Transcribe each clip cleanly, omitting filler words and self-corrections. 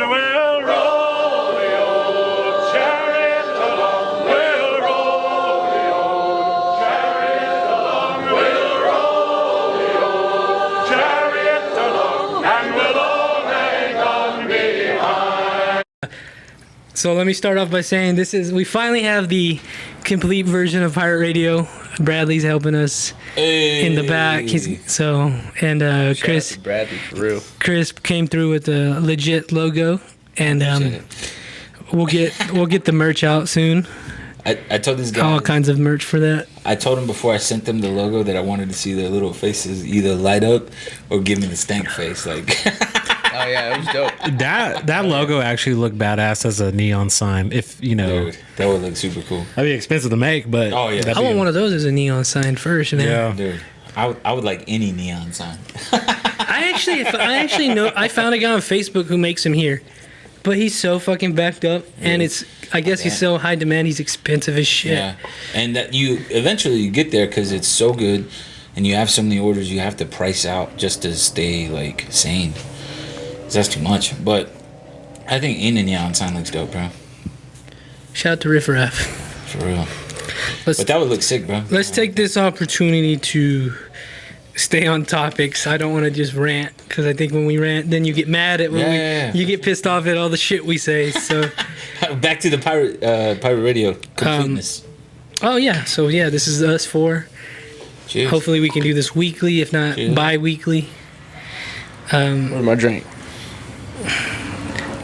we'll roll the old chariot along. We'll roll the old chariot along. We'll roll the old chariot along, and we'll all hang on behind. So let me start off by saying we finally have the complete version of Pirate Radio. Bradley's helping us in the back. Chris Bradley for real. Chris came through with a legit logo, and we'll get the merch out soon. I told this guy all kinds of merch for that. I told him before I sent them the logo that I wanted to see their little faces either light up or give me the stank face. Like, oh yeah, it was dope. That logo actually looked badass as a neon sign. If you know, dude, that would look super cool. That'd be expensive to make, but oh yeah, I want one of those as a neon sign first. Man. Yeah, dude, I would like any neon sign. I actually know. I found a guy on Facebook who makes them here, but he's so fucking backed up, and I guess he's so high demand. He's expensive as shit. Yeah, and that you eventually get there because it's so good, and you have so many orders. You have to price out just to stay like sane. That's too much, but I think any neon sign looks dope, bro. Shout out to Riff Raff. For real. But that would look sick, bro. Let's take this opportunity to stay on topics. I don't want to just rant, because I think when we rant, then you get mad at you get pissed off at all the shit we say. So back to the pirate radio completeness. Oh yeah, so yeah, this is us four. Cheers. Hopefully we can do this weekly, if not bi-weekly. Where's my drink?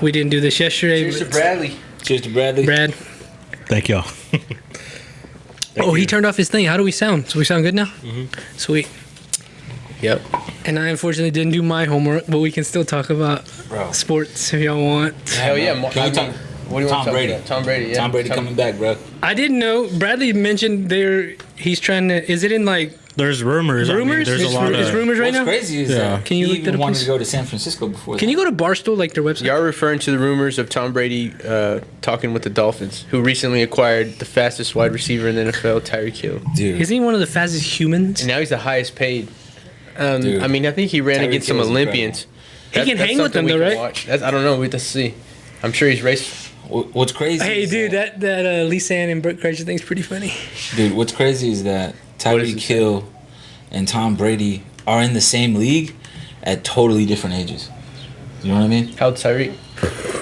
We didn't do this yesterday. Cheers to Bradley. Cheers to Bradley. Brad. Thank y'all. He turned off his thing. How do we sound? So we sound good now? Mm-hmm. Sweet. Yep. And I unfortunately didn't do my homework, but we can still talk about sports if y'all want. Hell yeah. Can we talk? What do you Tom want to Brady. talk about? Tom Brady, yeah. Tom Brady coming back, bro. I didn't know. Bradley mentioned he's trying to, is it in like... There's rumors. Rumors? There's a lot It's of... rumors right What's now? crazy is that Can you he look that even up, wanted please? to go to San Francisco before Can you go to Barstool, like their website? Y'all referring to the rumors of Tom Brady talking with the Dolphins, who recently acquired the fastest wide receiver in the NFL, Tyreek Hill. Dude. Isn't he one of the fastest humans? And now he's the highest paid. Dude. I mean, I think he ran Tyreek against some Hill's Olympians. He can hang with them, though, right? I don't know. We have to see. I'm sure he's raced. What's crazy? Hey, is dude, that Lisa Ann and Brooke Kreischer thing's pretty funny. Dude, what's crazy is that Tyreek Hill and Tom Brady are in the same league at totally different ages. You know what I mean? How old's Tyreek?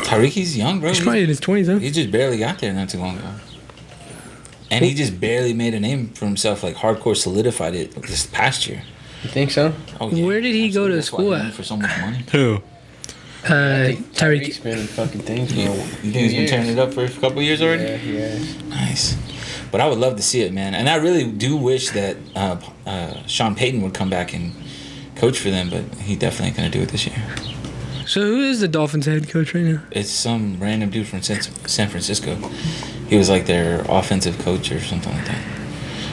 Tyreek, he's young, bro. He's probably in his 20s, huh? He just barely got there not too long ago. And he just barely made a name for himself, like hardcore solidified it this past year. You think so? Oh, yeah. Where did he go to That's why school he at? went for so much money. Who? Tyreek's Tyreek. been in fucking things for You think he's been turning it up for a couple of years already? Yeah, he has. Nice. But I would love to see it, man. And I really do wish that Sean Payton would come back and coach for them, but he definitely ain't going to do it this year. So who is the Dolphins head coach right now? It's some random dude from San Francisco. He was like their offensive coach or something like that.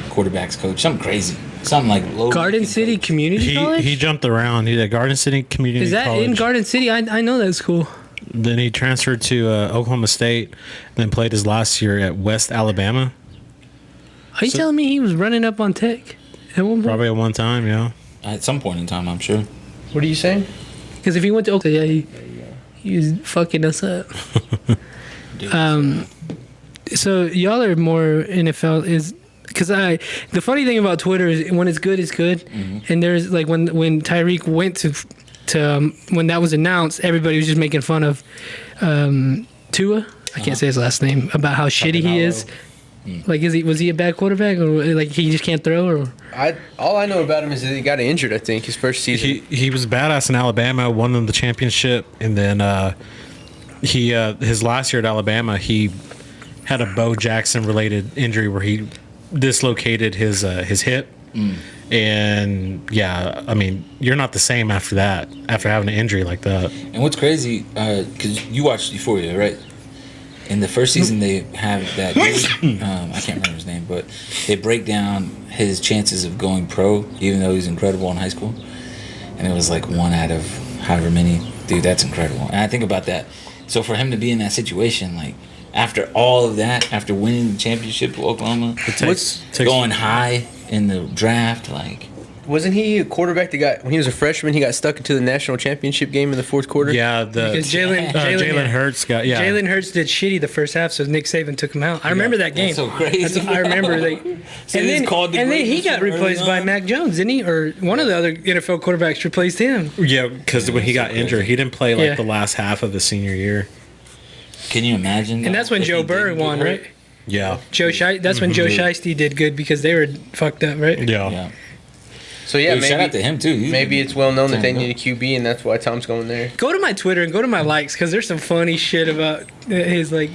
Quarterbacks coach. Something crazy. Something like low. Garden City Community College? He jumped around. He's at Garden City Community Is that College. in Garden City? I know that school. Then he transferred to Oklahoma State, then played his last year at West Alabama. Are you telling me he was running up on Tech at one point? Probably at one time, yeah. At some point in time, I'm sure. What are you saying? Because if he went to Oklahoma, he was fucking us up. Dude, So y'all are more NFL is because the funny thing about Twitter is when it's good, it's good. Mm-hmm. And there's like when Tyreek went to when that was announced, everybody was just making fun of Tua. I can't say his last name about how shitty he is. Like, was he a bad quarterback, or like he just can't throw? Or all I know about him is that he got injured. I think his first season. He was badass in Alabama, won them the championship, and then his last year at Alabama, he had a Bo Jackson related injury where he dislocated his hip. And yeah, I mean, you're not the same after that, after having an injury like that. and what's crazy, because you watched Euphoria, right? In the first season, they have that dude, I can't remember his name, but they break down his chances of going pro, even though he's incredible in high school. And it was like 1 out of however many. Dude, that's incredible. And I think about that. So for him to be in that situation, like, after all of that, after winning the championship with Oklahoma, Takes going high in the draft, like, Wasn't he a quarterback that got, when he was a freshman, he got stuck into the national championship game in the fourth quarter? Yeah, Because Jalen Hurts got Jalen Hurts did shitty the first half, so Nick Saban took him out. I remember that game. That's so crazy. I remember they. So and it's then, called the and then he greatest got from early replaced by on? Mac Jones, didn't he? Or one of the other NFL quarterbacks replaced him. Yeah, because when he got injured, he didn't play like Yeah. the last half of his senior year. Can you imagine? And that's when if Joe he Burrow didn't get won, hurt? right? Yeah. That's when Joe Shiesty did good because they were fucked up, right? Yeah. Yeah. So yeah, Dude, shout out to maybe him too. maybe it's well known that they Turned need a QB, and that's why Tom's going there. Go to my Twitter and go to my likes because there's some funny shit about his like.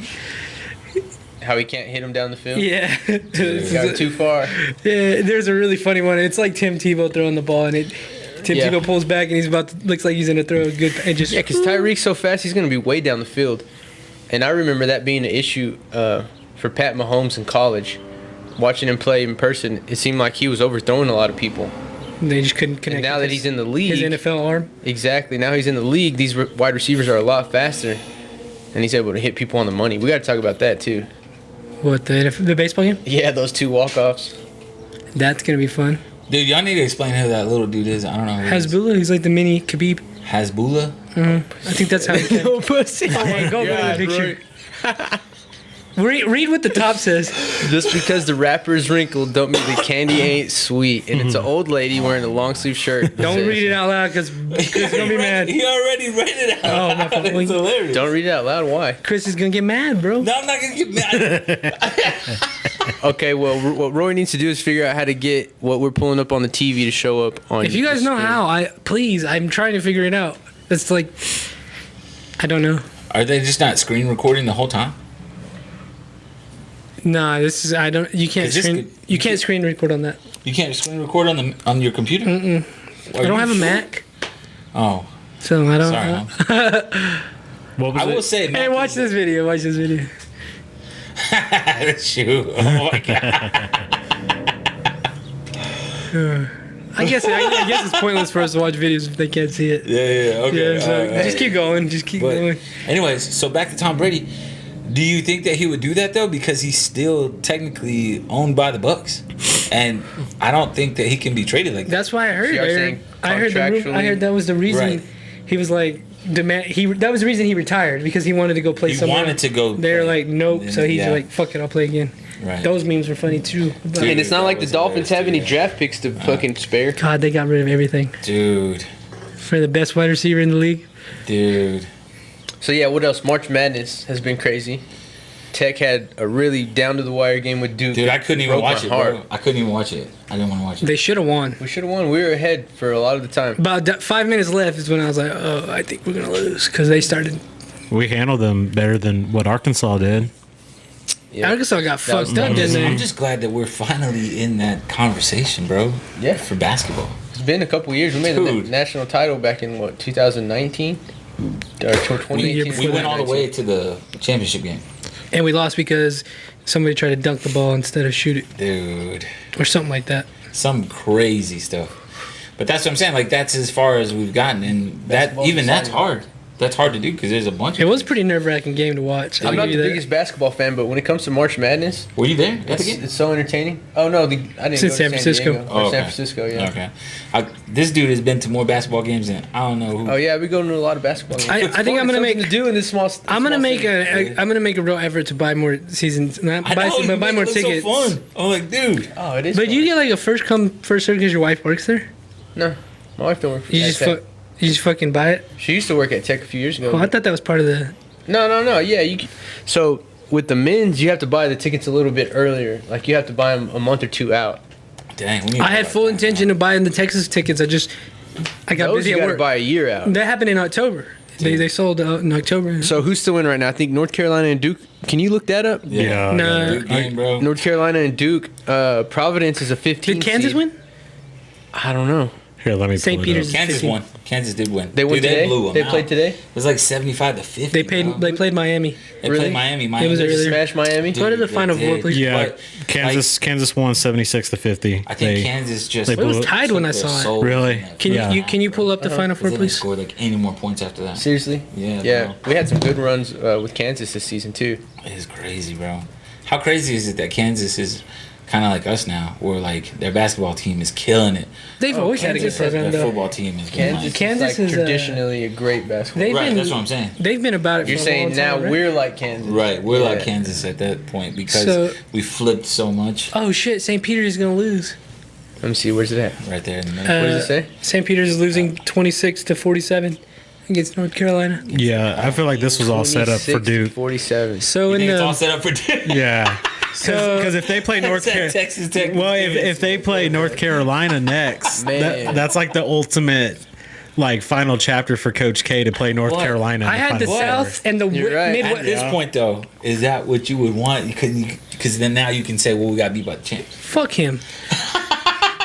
How he can't hit him down the field. Yeah. He got too far. Yeah, there's a really funny one. It's like Tim Tebow throwing the ball, and Tim Yeah. Tebow pulls back, and he's looks like he's gonna throw a good. And just Yeah, because Tyreek's so fast, he's going to be way down the field. And I remember that being an issue for Pat Mahomes in college. Watching him play in person, it seemed like he was overthrowing a lot of people. they just couldn't connect. And now with that he's in the league, his NFL arm. exactly. Now he's in the league. These wide receivers are a lot faster, and he's able to hit people on the money. We got to talk about that too. What the baseball game? Yeah, those two walk-offs. That's gonna be fun. Dude, y'all need to explain who that little dude is. I don't know. Who he is. Hasbulla, he's like the mini Khabib. Hasbulla? I think that's how. No pussy. Hey, go to the picture. Read what the top says. Just because the wrapper is wrinkled don't mean the candy ain't sweet. And it's an old lady wearing a long sleeve shirt. Don't read it out loud because Chris is gonna be mad. He already read it out. Oh, my fault. It's hilarious. Don't read it out loud. Why? Chris is gonna get mad, bro. No, I'm not gonna get mad. Okay, well, what Roy needs to do is figure out how to get what we're pulling up on the TV to show up on. If you guys the know screen. how, please, I'm trying to figure it out. It's like, I don't know. Are they just not screen recording the whole time? Nah, this is you can't 'Cause this screen could- you can't screen record on that. You can't screen record on your computer? Mm-mm. I don't have a Mac, Oh, so I don't. sorry. What was I it? will say, Hey, watch this video. Watch this video. Shoot. Oh my god. I guess it's pointless for us to watch videos if they can't see it. Yeah, okay. Yeah, so all right. just keep going. Just keep But going. anyways, so back to Tom Brady. Do you think that he would do that though? Because he's still technically owned by the Bucks, and I don't think that he can be traded like that. That's why I heard. So you're saying I heard that was the reason Right. he was like that was the reason he retired because he wanted to go play He somewhere. wanted to go They're play. like, nope. And So he's yeah. like, fuck it, I'll play again. Right. Those memes were funny too. But- And it's not That like the was Dolphins have any hilarious, too, draft picks to fucking spare. God, they got rid of everything Dude. for the best wide receiver in the league. So yeah, what else? March Madness has been crazy. Tech had a really down to the wire game with Duke. Dude, I couldn't even Broke my watch it, heart. bro. I couldn't even watch it. I didn't want to watch it. They should have won. We should have won. We were ahead for a lot of the time. About 5 minutes left is when I was like, oh, I think we're gonna lose because they started. We handled them better than what Arkansas did. Yeah. Arkansas got That was fucked up, didn't I'm they? just glad that we're finally in that conversation, bro. Yeah. For basketball. It's been a couple years. We made the Dude. national title back in what 2019 or 2018. before We that, went all the way to the championship game. And we lost because somebody tried to dunk the ball instead of shoot it Dude. or something like that. Some crazy stuff. But that's what I'm saying. Like, that's as far as we've gotten. And that Basketball's even that's exciting. hard. That's hard to do because there's a bunch It of was a pretty nerve-wracking game to watch. I'm I'll not give the you that. biggest basketball fan, but when it comes to March Madness, Were you there at the it's, game? it's so entertaining. Oh no, I didn't It's go in to San San Francisco. Diego. Oh, Or okay. San Francisco, yeah. Okay. This dude has been to more basketball games than I don't know who. Oh yeah, we go to a lot of basketball games. I think Fun. I'm gonna Something make. to do in this small. I'm gonna small make city. I'm gonna make a real effort to buy more seasons. Not I buy, know, you but buy make more it look tickets. So fun. I'm like, dude. Oh, it is. But fun. you get like a first come first serve because your wife works there. No, my wife don't work. You at just Tech. you just fucking buy it. She used to work at Tech a few years ago. Oh, I thought that was part of the. No. Yeah, so with the men's, you have to buy the tickets a little bit earlier. Like you have to buy them a month or two out. Dang. we need I to had buy full that. intention of buying the Texas tickets. I got Those busy you at got to work. buy a year out. That happened in October. They sold out in October. So who's still in right now? I think North Carolina and Duke. Can you look that up? Yeah. No. Good game, bro. North Carolina and Duke. Providence is a 15. Did Kansas seed. win? I don't know. Here, let me St. pull it Peter's- up. Kansas 15. won. Kansas did win. They won Dude, today. They blew them They out. played today. It was like 75-50. They bro. played Miami. They Really? played Miami. It was they earlier. Smash Miami. Go to the they Final Four, did. please. Yeah, But, Kansas won 76-50. I think They- Kansas just. they It was blew- tied when I took their saw it. soul Really? in that Can first you half. can you pull up the Final Four, They didn't please? score like any more points after that. Seriously? Yeah, Yeah. bro. We had some good runs with Kansas this season too. It's crazy, bro. How crazy is it that Kansas is kind of like us now, where like their basketball team is killing it. They've always had a good Kansas program, Their though. football team is killing Kansas, it. Kansas is like is, traditionally a great basketball. They've Right, been, that's what I'm saying. They've been about it You're for a saying long now time, right? we're like Kansas. Right, we're like Yeah. Kansas at that point because So- we flipped so much. Oh, shit. St. Peter's is going to lose. Let me see. Where's it at? Right there in the middle. What does it say? St. Peter's is losing 26-47 against North Carolina. Yeah, I feel like this was all set up for 26 to Duke. 47. So You in think it's all the set up for Duke? Yeah. So- Because if they play North Carolina, Texas Tech. well, if they play North Carolina next, Man. that's like the ultimate like final chapter for Coach K to play North What? Carolina. in I had the Final Four. South and the You're right. At Midwest. this point, though, is that what you would want? Because then now you can say, well, we got beat by the champs. Fuck him.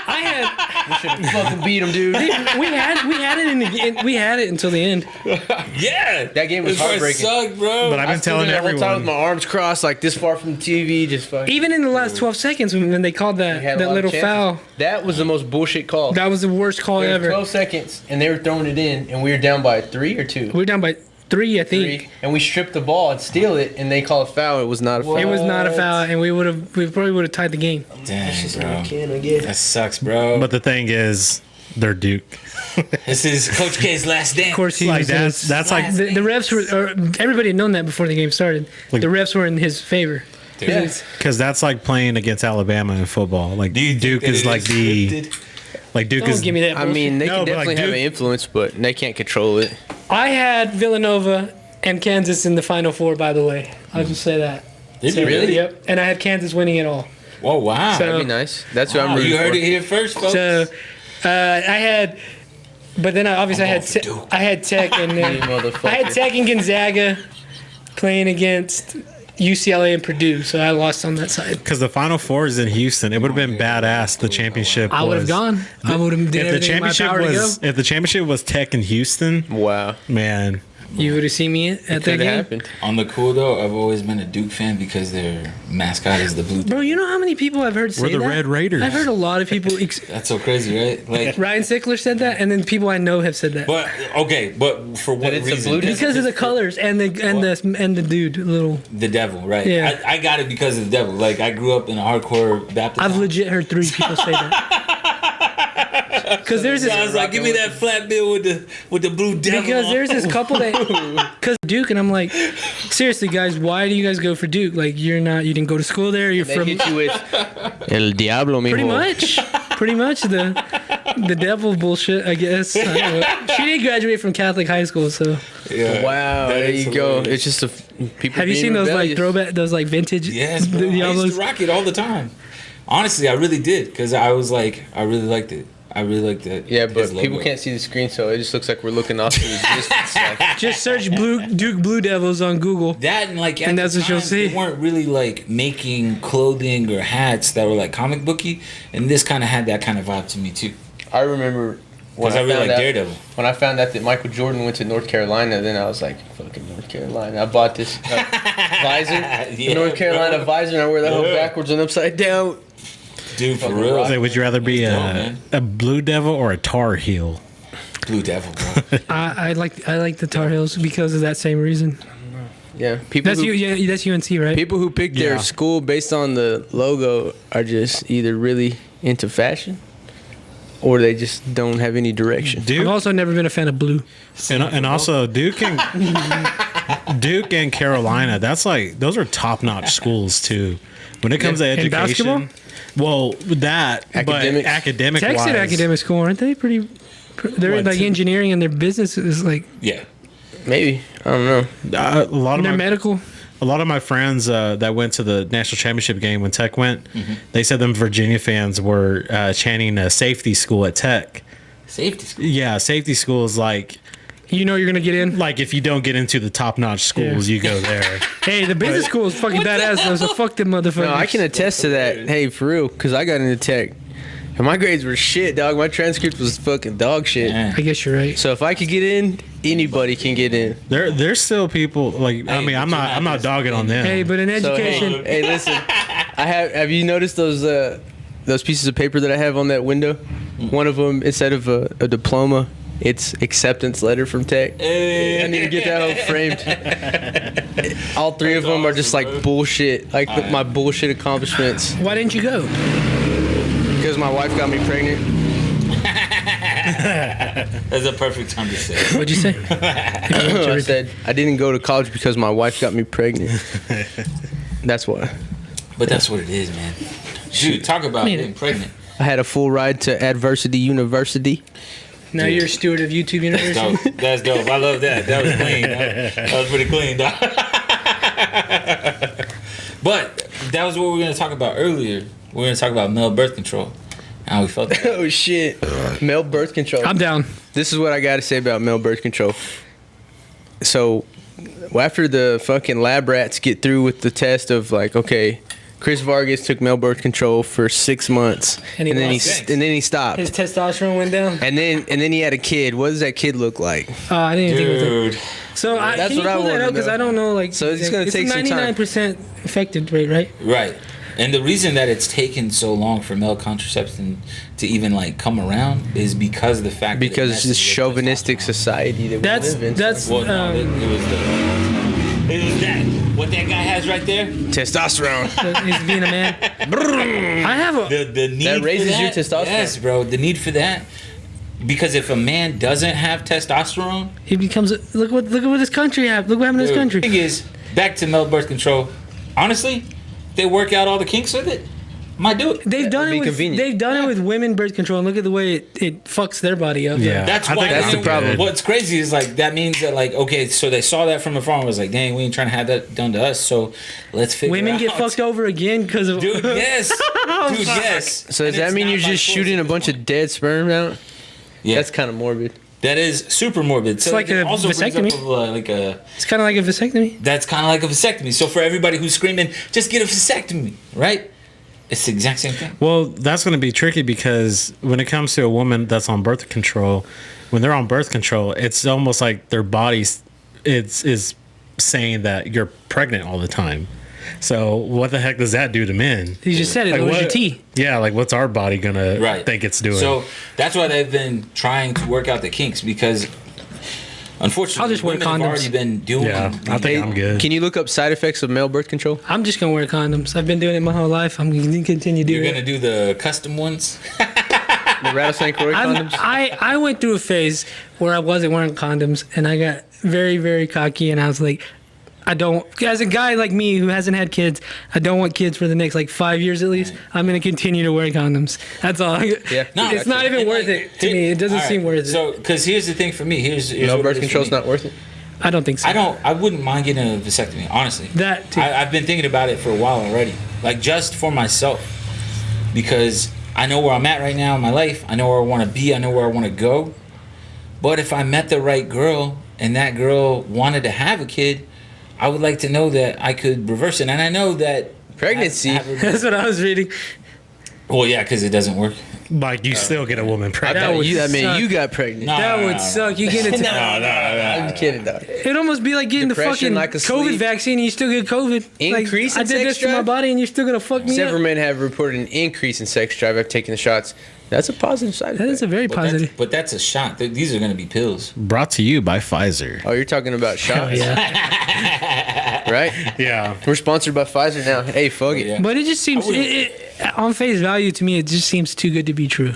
I had We should have fucking beat them, dude. we had it in the we had it until the end. Yeah, That game was this part heartbreaking. sucked, bro. But I've been telling the whole time with everyone. my arms crossed, like this far from the TV, just fucking. Even in the last 12 seconds when they called We had that a lot of little chances. foul, That was the most bullshit call. that was the worst call There was ever. 12 seconds, and they were throwing it in, and we were down by 3 or 2. We were down by 3, I think. 3, and we stripped the ball and steal it, and they call a foul. It was not a foul. It was not a What? foul, and we probably would have tied the game. Dang, bro. Can I get? That sucks, bro. But the thing is, they're Duke. This is Coach K's last dance. Of course, he Like was that's like the refs were. Or everybody had known that before the game started. Like- The refs were in his favor. Yeah. because that's like playing against Alabama in football. Like Do you think Duke that is it like the scripted? like Duke Don't is. give me that. I Bullshit. mean, they No, can but, like, definitely have Duke- an influence, but they can't control it. I had Villanova and Kansas in the Final Four. By the way, I'll just say that. Did you really? Yep. And I had Kansas winning it all. Oh, wow. So- That'd be nice. That's what Wow, I'm rooting you heard for. it here first, folks. So I had, but then obviously I I'm had going for Duke. I had Tech and then You motherfucker. I had Tech and Gonzaga playing against UCLA and Purdue, so I lost on that side. Because the Final Four is in Houston, it would have been badass. The championship. I would have was- gone. I would have did If the everything in my championship power to go. was if the championship was Tech in Houston, Wow. man, You would have seen me at that Could have game. happened. On the cool, though, I've always been a Duke fan because their mascot is the blue. Bro, you know how many people I've heard say We're the that? Red Raiders. I've heard a lot of people. That's so crazy, right? Like, Ryan Sickler said that, and then people I know have said that. but okay, but for what That it's a reason? blue devil? Because of the colors and the dude, little. The devil, right? Yeah. I got it because of the devil. Like, I grew up in a hardcore Baptist. I've house. legit heard 3 people say that. Because there's this. I was like, give me that flat bill with the blue devil. Because on. there's this couple that, because Duke, and I'm like, seriously, guys, why do you guys go for Duke? Like, you didn't go to school there. You're They from hit you with El Diablo, mijo. pretty much the devil bullshit, I guess. I don't know. She did graduate from Catholic high school, so Yeah. Wow, That there is you go. hilarious. It's just people. have you being seen those like rebellious. throwback, those like vintage Yes, bro. I used Diablos? to rock it all the time. Honestly, I really did because I was like, I really liked it. I really liked it. Yeah, but his people logo. can't see the screen, so it just looks like we're looking off to the distance. Like, Just search Duke Blue Devils on Google. That and like, And at that's the what you'll time, see. They weren't really like making clothing or hats that were like comic booky, and this kind of had that kind of vibe to me too. I remember when Because I really found like out, Daredevil. when I found out that Michael Jordan went to North Carolina, then I was like, fucking North Carolina. I bought this visor, the Yeah, North Carolina bro. visor, and I wear that whole Yeah. backwards and upside down. Dude, for Fucking real. rock. Say, would you rather be It's dope, man. a Blue Devil or a Tar Heel? Blue Devil, bro. I like the Tar Heels because of that same reason. Yeah, people That's who, that's UNC, right? people who pick their Yeah. school based on the logo are just either really into fashion or they just don't have any direction. I've Duke also never been a fan of blue. and also Duke and Carolina. That's like those are top notch schools too. When it comes to In education, basketball? well, that Academics. but academic Tech's an wise, academic school, aren't they? They're What, like too? engineering and their business is like Yeah. Maybe. I don't know. a lot of they're my medical. a lot of my friends that went to the national championship game when Tech went, they said them Virginia fans were chanting a safety school at Tech. Safety school. Yeah, safety school is like You know you're gonna get in. if you don't get into the top notch schools, you go there. Hey, the business school is fucking badass though, so fuck them motherfuckers. No, I can attest to that. Hey, for real, because I got into tech. And my grades were shit, dog. My transcript was fucking dog shit. Yeah. I guess you're right. So if I could get in, anybody can get in. There's still people like I Hey, mean but I'm you're not not dogging on them. Hey, but in So education, hey, listen. Have you noticed those pieces of paper that I have on that window? One of them, instead of a diploma, It's acceptance letter from tech. I need to get that whole framed. All three of them are just like bullshit, like my bullshit accomplishments. Why didn't you go? Because my wife got me pregnant. That's a perfect time to say. What'd you say? I said I didn't go to college because my wife got me pregnant. That's why. But that's what it is, man. Dude, talk about getting pregnant. I had a full ride to Adversity University. Now you're a steward of YouTube University. Dope. That's dope. I love that. That was clean. That was pretty clean, dog. But that was what we were going to talk about earlier. We're going to talk about male birth control. How we felt that. Oh shit. Male birth control. I'm down. This is what I got to say about male birth control. So, after the fucking lab rats get through with the test of like, okay, Chris Vargas took male birth control for 6 months, And he lost and then he stopped, His testosterone went down. and then he had a kid. What does that kid look like? I didn't think it was Dude. So That's can you what I pull that wanted up? to Because know. I don't know. Like, So it's gonna take some time. 99% effective rate, right? Right. And the reason that it's taken so long for male contraception to even like come around is because of the fact Because that it's this chauvinistic society that we live in. That's Well, no, it was that. What that guy has right there. Testosterone. He's being a man. I have a. The need That raises for your that, testosterone. Yes, bro. The need for that. Because if a man doesn't have testosterone, He becomes. Look what this country have. Look what happened to this the country. thing is, back to male birth control. Honestly, they work out all the kinks with it. Might do it. They've done would it be with convenient. they've done it with women birth control, and look at the way it fucks their body up. Yeah. That's I why. think that's the problem. What's crazy is like that means that like okay, so they saw that from afar and was like, dang, we ain't trying to have that done to us. So let's figure. Women out. get fucked over again because of. Dude, yes, dude, yes. So does And that it's mean not you're by just force shooting at a this bunch point. of dead sperm out? Yeah, That's kind of morbid. that is super morbid. So like it a also brings vasectomy. up like a. It's kind of like a vasectomy. That's kind of like a vasectomy. So for everybody who's screaming, just get a vasectomy, right? It's the exact same thing. Well, that's going to be tricky because when it comes to a woman that's on birth control, when they're on birth control, it's almost like their bodies is saying that you're pregnant all the time. So what the heck does that do to men? You just said it. Like It was your what- T. Yeah, like what's our body gonna Right. think it's doing? So that's why they've been trying to work out the kinks because, unfortunately, I'll just wear women have condoms. already been doing. yeah, I think I'm good. Can you look up side effects of male birth control? I'm just gonna wear condoms. I've been doing it my whole life. I'm gonna continue doing You're it. gonna do the custom ones. The Rattlesnake Roy condoms? I went through a phase where I wasn't wearing condoms, and I got very, very cocky, and I was like, I don't. As a guy like me who hasn't had kids, I don't want kids for the next like 5 years at least. I'm gonna continue to wear condoms. That's all. Yeah. No, It's not even and, worth it to me. It doesn't all right, seem worth it. So, because here's the thing for me. Here's Male what birth it is for control's me. not worth it? I don't think so. I wouldn't mind getting a vasectomy, honestly. That too. I've been thinking about it for a while already. Like, just for myself. Because I know where I'm at right now in my life. I know where I want to be. I know where I want to go. But if I met the right girl and that girl wanted to have a kid, I would like to know that I could reverse it. And I know that... Pregnancy? That's what I was reading. Well, yeah, because it doesn't work. Like you still get a woman I pregnant. thought would you, I mean, suck. you got pregnant. No. That would suck. You get into. I'm kidding, dog. It'd almost be like getting Depression, the like fucking a COVID sleep. vaccine and you still get COVID. Increase like, in I did sex this to my drive? body and you're still gonna fuck me Several up. men have reported an increase in sex drive after taking the shots. That's a positive side That effect. is a very positive. But that's a shot. These are going to be pills. Brought to you by Pfizer. Oh, you're talking about shots, Yeah. right? Yeah. We're sponsored by Pfizer now. Hey, fuck it. Yeah. But it just seems on face value to me. It just seems too good to be true,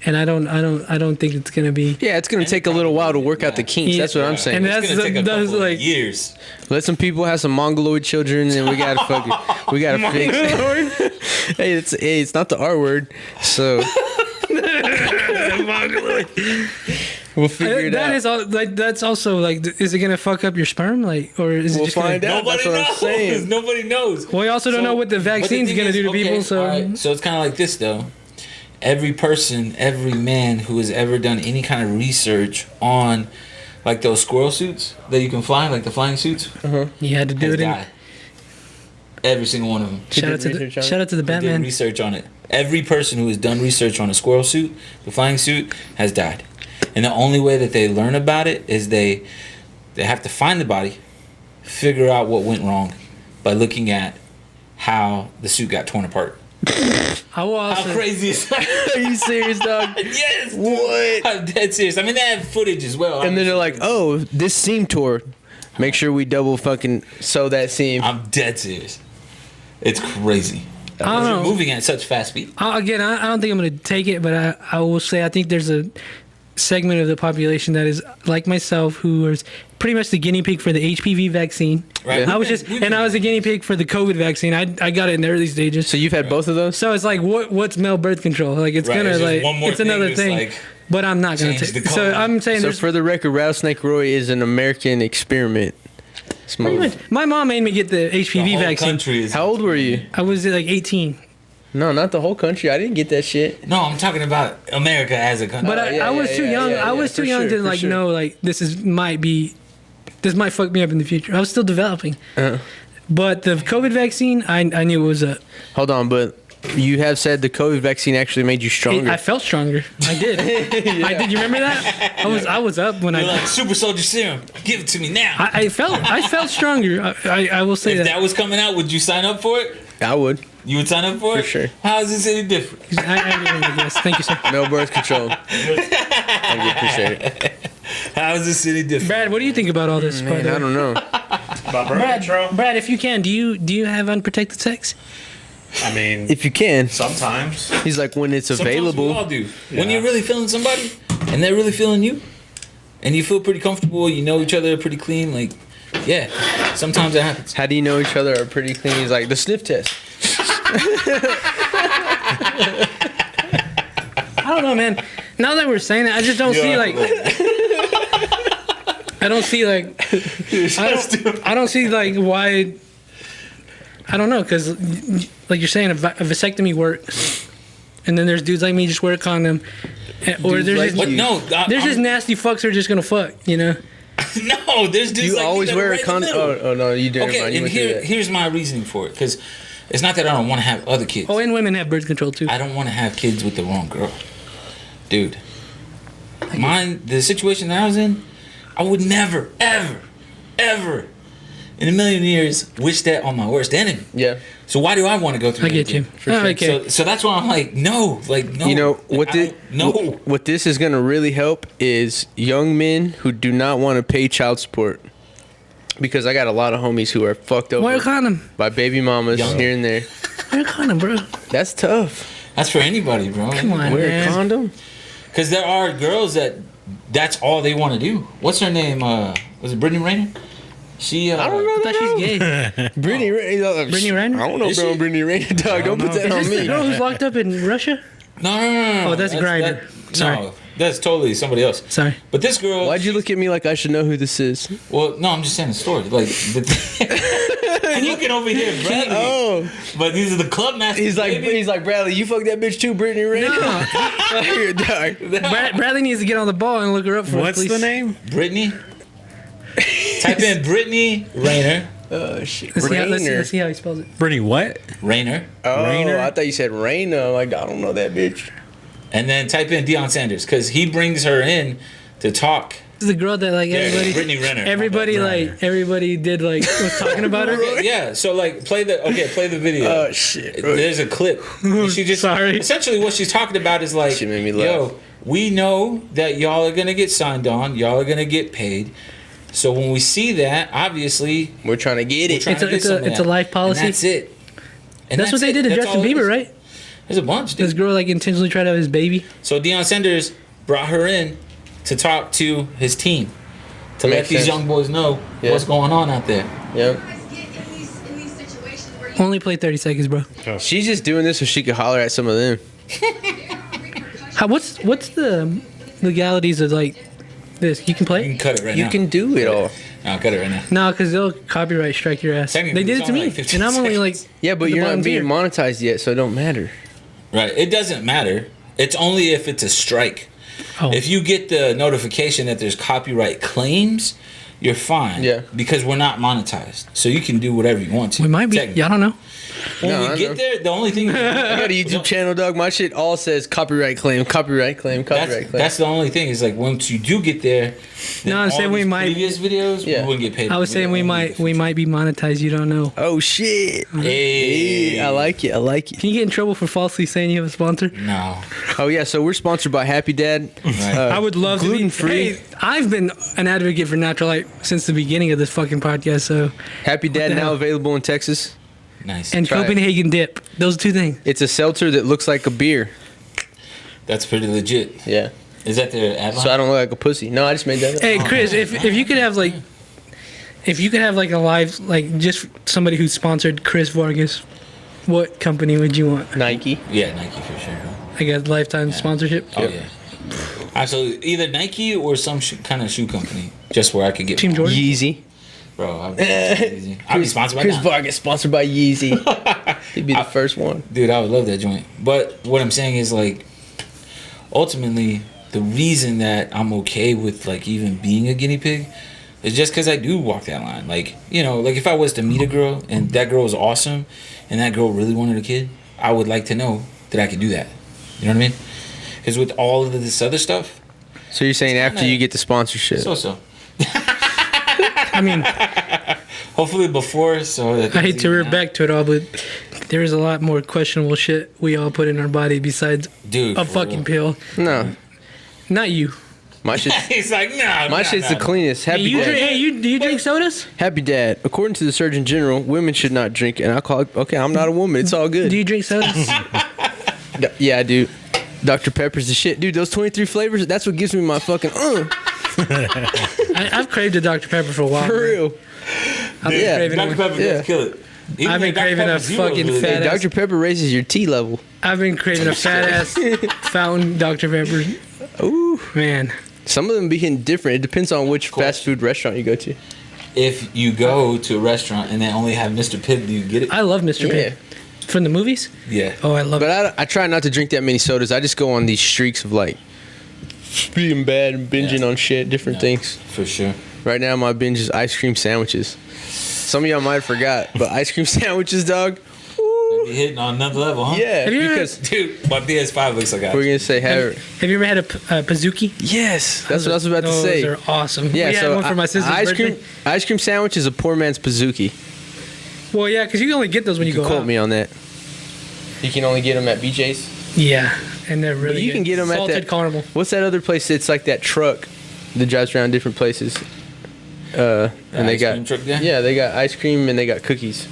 and I don't think it's gonna be. Yeah, it's gonna take a little while to work out the kinks. Yeah. That's what I'm saying. And It's that's going to take a that's couple like of years. Let some people have some mongoloid children, and we gotta we gotta fix it. Hey, it's not the R word, so we'll figure it that out. is all like that's also like is it gonna fuck up your sperm like or is it We'll just gonna, find out. That's what I'm saying. Nobody knows. Well, we also don't know what the vaccine's thing gonna is, do to people. So alright, so it's kind of like this though. Every person, every man who has ever done any kind of research on like those squirrel suits that you can fly, like the flying suits, you had to do has it. In, died. Every single one of them. shout out to research on it? shout out to the Did Batman. research on it. Every person who has done research on a squirrel suit, the flying suit, has died. And the only way that they learn about it is they have to find the body, figure out what went wrong by looking at how the suit got torn apart. I will How also. crazy is that? Are you serious, dog? Yes. Dude. What? I'm dead serious. I mean, they have footage as well. And then they're like, oh, this seam tore. Make sure we double fucking sew that seam. I'm dead serious. It's crazy. I don't You're know. moving at such fast speed. Again, I don't think I'm going to take it, but I will say I think there's a segment of the population that is like myself who is pretty much the guinea pig for the HPV vaccine. Right. I was I was a guinea pig for the COVID vaccine. I got it in the early stages. So you've had both of those? So it's like what's male birth control? Like it's Right, gonna it's just like one more it's another that's, thing. like, But I'm not gonna change take. the So color. I'm saying So there's for the record, Rattlesnake Roy is an American experiment. pretty much. My mom made me get the The HPV whole vaccine. country is. How old were you? I was like 18. No, not the whole country. I didn't get that shit. No, I'm talking about America as a country. But yeah, I was yeah, too yeah, young. yeah, I was yeah, too for young sure, to for like sure. know like this might fuck me up in the future. I was still developing. But the COVID vaccine, I knew it was a. Hold on, but you have said the COVID vaccine actually made you stronger. I felt stronger. I did. I did. You remember that? I was up when You're I. like, super soldier serum. Give it to me now. I felt stronger. I will say If that. that was coming out, would you sign up for it? I would. You would sign up for it? For sure. How is this any different? I guess. Thank you, sir. No birth control. Thank you, appreciate it. How is this any different? Brad, what do you think about all this? by Man, the way? I don't know. About birth control? Brad, if you can, do you have unprotected sex? I mean, If you can. sometimes. He's like, when it's Sometimes we available. all do. When Yeah. you're really feeling somebody and they're really feeling you and you feel pretty comfortable, you know each other pretty clean, like, yeah, sometimes it happens. How do you know each other are pretty clean? He's like, the sniff test. I don't know, man. Now that we're saying it, I just don't see like. I don't see like. I don't see like why. I don't know, because like you're saying, a vasectomy works, and then there's dudes like me just wear a condom, or Dudes there's like just, But you. no, there's just nasty fucks who are just gonna fuck, you know. no, there's dudes You like me always that are wear a right in the condom. middle. Oh, no, you didn't. Okay, You and went through that. here's my reasoning for it, because it's not that I don't want to have other kids. Oh, and women have birth control too. I don't want to have kids with the wrong girl, dude. The situation that I was in, I would never, ever, ever, in a million years, wish that on my worst enemy. Yeah. So why do I want to go through? I get that you. again? Oh, okay. So that's why I'm like, no. You know what? No. What this is gonna really help is young men who do not want to pay child support. Because I got a lot of homies who are fucked over Wear a condom. by baby mamas Young. here and there. Wear a condom, bro. That's tough. That's for anybody, bro. Come on, Wear a man. condom. Because there are girls that's all they want to do. What's her name? Was it Brittany Rayner? She. I don't know. I thought she's gay. Brittany Rayner. Brittany Renner? I don't know Is about she? Brittany Rayner, dog. Don't put that Is on this the me. girl who's locked up in Russia? No. Oh, that's Grindr. Sorry. No, that's totally somebody else. Sorry. But this girl. Why'd you look at me like I should know who this is? Well, no, I'm just saying the story. Like, I'm looking over here, Bradley. Oh, But these are the club masters. he's like Bradley. You fucked that bitch too, Brittany Rayner. No. Dog. Bradley needs to get on the ball and look her up for us, What's please. the name? Brittany. Type in Brittany Rayner. Oh shit. Let's Rayner. see how he spells it. Brittany what? Rayner. Oh, Rayner? I thought you said Rayner. Like I don't know that bitch. And then type in Deion Sanders because he brings her in to talk. This is the girl that like Yeah, everybody, Brittany Renner. everybody did like was talking about her. Yeah, so like play the video. Oh shit. Bro. There's a clip. She just Sorry. essentially what she's talking about is like, She made me laugh. yo, we know that y'all are gonna get signed on, y'all are gonna get paid. So when we see that, obviously We're trying to get we're it. trying to get some of it's that. a life policy. And that's it. And That's what they it. did to That's Justin all it Bieber, is. right? There's a bunch, This dude. girl like intentionally tried to have his baby. So Deion Sanders brought her in to talk to his team to let Makes these sense. young boys know Yeah. what's going on out there. Yep. Only played 30 seconds, bro. She's just doing this so she could holler at some of them. What's the legalities of like this? You can You play? can cut it right You now. can do it all. No, cut it right now. No, because they'll copyright strike your ass. They Technically, did it's it to only me, like 15 and I'm only like Yeah, but the you're not bottom being tier. monetized yet, so it don't matter. Right. It doesn't matter. It's only if it's a strike. Oh. If you get the notification that there's copyright claims, you're fine. Yeah. Because we're not monetized, so you can do whatever you want to. We might be. technically. Y'all don't know. When No, we I get know. there, the only thing I got a YouTube channel, dog. My shit all says copyright claim, copyright claim, copyright That's, claim. that's the only thing. Is like once you do get there. No, I'm all saying we these might- Previous videos, Yeah. we wouldn't get paid. I was saying we might be monetized. You don't know. Oh shit! Hey, I like it. I like it. Can you get in trouble for falsely saying you have a sponsor? No. Oh yeah, so we're sponsored by Happy Dad. Right. I would love gluten to be free. Hey, I've been an advocate for Natural Light since the beginning of this fucking podcast. So Happy Dad the now hell? available in Texas. Nice. and Try it. Copenhagen dip. Those two things. It's a seltzer that looks like a beer. That's pretty legit. Yeah. Is that their ad line? So I don't look like a pussy. No, I just made that up. Hey Chris, if you could have like a live like just somebody who sponsored Chris Vargas, what company would you want? Nike. Yeah, Nike for sure. I guess lifetime sponsorship. Oh yeah. Absolutely. Either Nike or some kind of shoe company, just where I could get Team my- Jordan? Yeezy. Bro, I'd be sponsored by Chris that. Vargas sponsored by Yeezy. He'd be the first one. Dude, I would love that joint. But what I'm saying is like, ultimately, the reason that I'm okay with like even being a guinea pig is just because I do walk that line. Like, you know, like if I was to meet a girl and that girl was awesome and that girl really wanted a kid, I would like to know that I could do that. You know what I mean? Because with all of this other stuff, So you're saying after kinda- you get the sponsorship? so. I mean, Hopefully before, so that I hate to rear back to it all, but there's a lot more questionable shit we all put in our body besides Dude, a for fucking real. pill. No, Not you. my shit's He's like, nah. my shit's the cleanest. Happy Dad. Do you drink sodas? Happy Dad. According to the Surgeon General, women should not drink an alcoholic. Okay, I'm not a woman. It's all good. Do you drink sodas? Yeah, I do. Dr. Pepper's the shit, dude. Those 23 flavors. That's what gives me my fucking I've craved a Dr. Pepper for a while. for real. I've been Yeah. craving Dr. one. Pepper Yeah. does kill it. Even I've been Dr. craving Pepper a Zero is fucking really fat good. ass- Dr. Pepper raises your T level. I've been craving a fat ass fountain Dr. Pepper. Ooh. Man, Some of them be hitting different. It depends on which fast food restaurant you go to. If you go to a restaurant and they only have Mr. Pibb, do you get it? I love Mr. Yeah. Pibb. From the movies? Yeah. Oh, I love But it. I try not to drink that many sodas. I just go on these streaks of like being bad and binging Yeah. on shit, different things. For sure. Right now, my binge is ice cream sandwiches. Some of y'all might have forgot, but ice cream sandwiches, dog. Be hitting on another level, huh? Yeah, Have you ever- because Dude, my PS5 looks like that. we're gonna say have. Have you ever had a Pizookie? Yes, that's what I was about to Those say. are awesome. Yeah, we had so one for my sister's ice birthday. cream, ice cream sandwich is a poor man's Pizookie. Well, yeah, because you can only get those when you, You can go quote out. me on that. You can only get them at BJ's. Yeah, and they're really you good. can get them at Salted that. caramel. What's that other place? It's like that truck that drives around different places. And they ice got cream truck there? yeah, they got ice cream and they got cookies.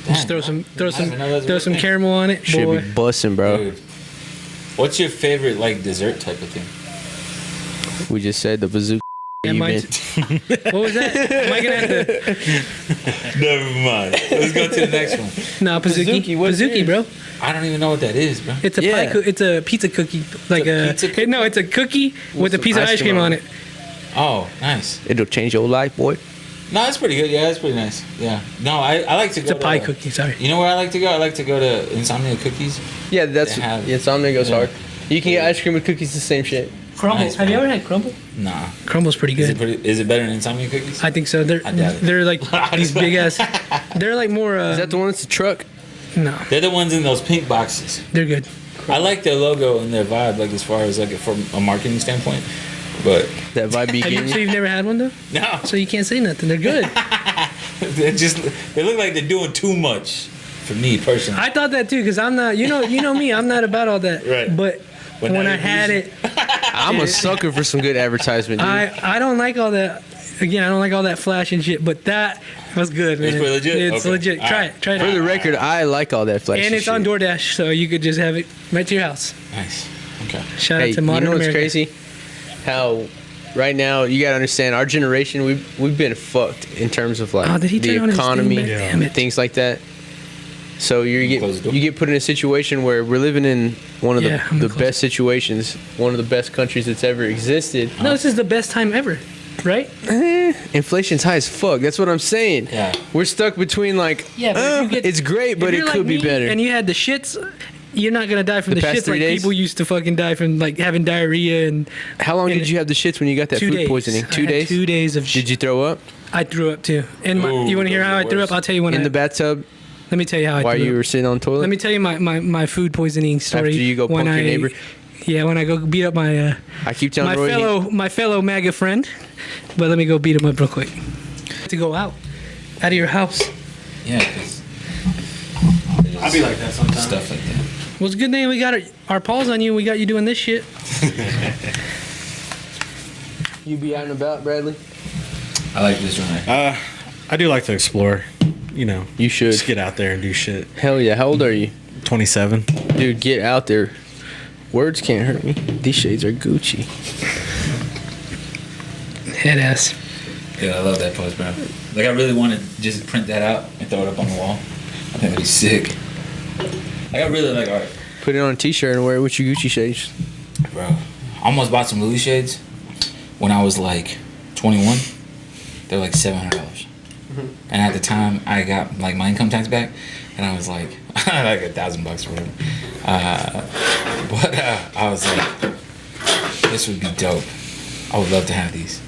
Just throw some I didn't know that's throw what some it is. caramel on it, Should boy. be busting, bro. Dude. What's your favorite like dessert type of thing? We just said the bazooka. Yeah, you mine meant. too. What was that? Am I gonna have to? Never mind. Let's go to the next one. Nah, Pizookie. Pizookie, what's Pizookie, bro. I don't even know what that is, bro. It's a Yeah. it's a pizza cookie, like a a, pizza cookie? no, it's a cookie with a some piece of ice cream on it. Oh, nice. It'll change your life, boy. No, that's pretty good. Yeah, that's pretty nice. Yeah. No, I like to go It's a pie to, cookie. Sorry. You know where I like to go? I like to go to Insomnia Cookies. Yeah, that's They have- yeah. Something goes yeah. hard. You can get ice cream with cookies, the same shit. Crumble. Nice, Have you man. ever had crumble? Nah. Crumble's pretty Is it good. is it better than Insomnia Cookies? I think so. They're I doubt it. they're like these big ass. They're like more. Is that the one that's the truck? No, They're the ones in those pink boxes. they're good. I like their logo and their vibe, like as far as like from a marketing standpoint. But That vibe be Have you, getting so you? you've never had one though? no, So you can't say nothing. They're good. they look like they're doing too much for me personally. I thought that too because I'm not. You know me. I'm not about all that. Right. But But when now I you're had using- it, I'm a sucker for some good advertisement, dude. I don't like all that. Again, I don't like all that flash and shit. But that was good, man. It's pretty legit? It's Okay. legit. All Try right. it. Try it. For out. the record, I like all that flashy And it's shit. on DoorDash, so you could just have it right to your house. Nice. Okay. Shout Hey, out to you Modern know what's America. crazy? How right now you gotta understand our generation. We've been fucked in terms of like Oh, did he the turn on his thing economy, back? Damn it. things like that. So Close the door. you get put in a situation where we're living in one of Yeah, I'm the gonna close best situations, one of the best countries that's ever existed. No, this is the best time ever, right? Inflation's high as fuck. That's what I'm saying. Yeah. We're stuck between like, Yeah, but if you get- it's great, but If it you're could like be me better. And you had the shits you're not gonna die from The the, past shits 3 like days? people used to fucking die from, like having diarrhea and. How long and did you have the shits when you got that 2 food days. poisoning? I 2 had days? 2 days of. Did you throw up I threw up too. And Ooh, you want to hear those how are I threw worse. up? I'll tell you when. in the bathtub Let me tell you how I while threw you up. were sitting on the toilet? Let me tell you my food poisoning story. After you go when punk your neighbor? Yeah, when I go beat up my I keep telling my Roy. my fellow MAGA friend. But let me go beat him up real quick. To go out of your house. Yeah, because I'll be like that sometimes. stuff like that. Well, it's a good thing we got our paws on you. We got you doing this shit. You be out and about, Bradley? I like this one. I do like to explore. You know, You should. just get out there and do shit. Hell yeah. How old are you? 27. Dude, get out there. Words can't hurt me. These shades are Gucci. Head ass. Yeah, I love that post, bro. Like, I really want to just print that out and throw it up on the wall. I think that'd be sick. Like, I really like art. Put it on a t-shirt and wear it with your Gucci shades. Bro, I almost bought some Louis shades when I was like 21. They were like $700. And at the time, I got like my income tax back, and I was like, like $1,000 or whatever. But I was like, this would be dope. I would love to have these.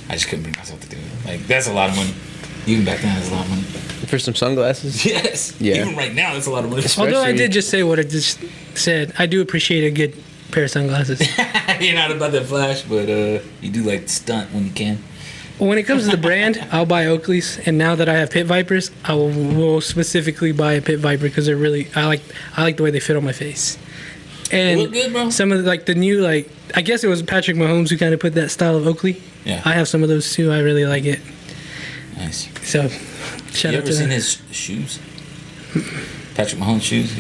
I just couldn't bring myself to do it. Like, that's a lot of money. Even back then, that's a lot of money. For some sunglasses? Yes. Yeah. Even right now, that's a lot of money. Although I Especially- did just say what I just said, I do appreciate a good pair of sunglasses. You're not about that flash, but you do like to stunt when you can. When it comes to the brand, I'll buy Oakley's, and now that I have Pit Vipers, I will specifically buy a Pit Viper because they're really I like the way they fit on my face. And They look good, bro. some of the new I guess it was Patrick Mahomes who kind of put that style of Oakley. Yeah. I have some of those too. I really like it. Nice. So shout You out ever to seen them. his shoes? Patrick Mahomes shoes.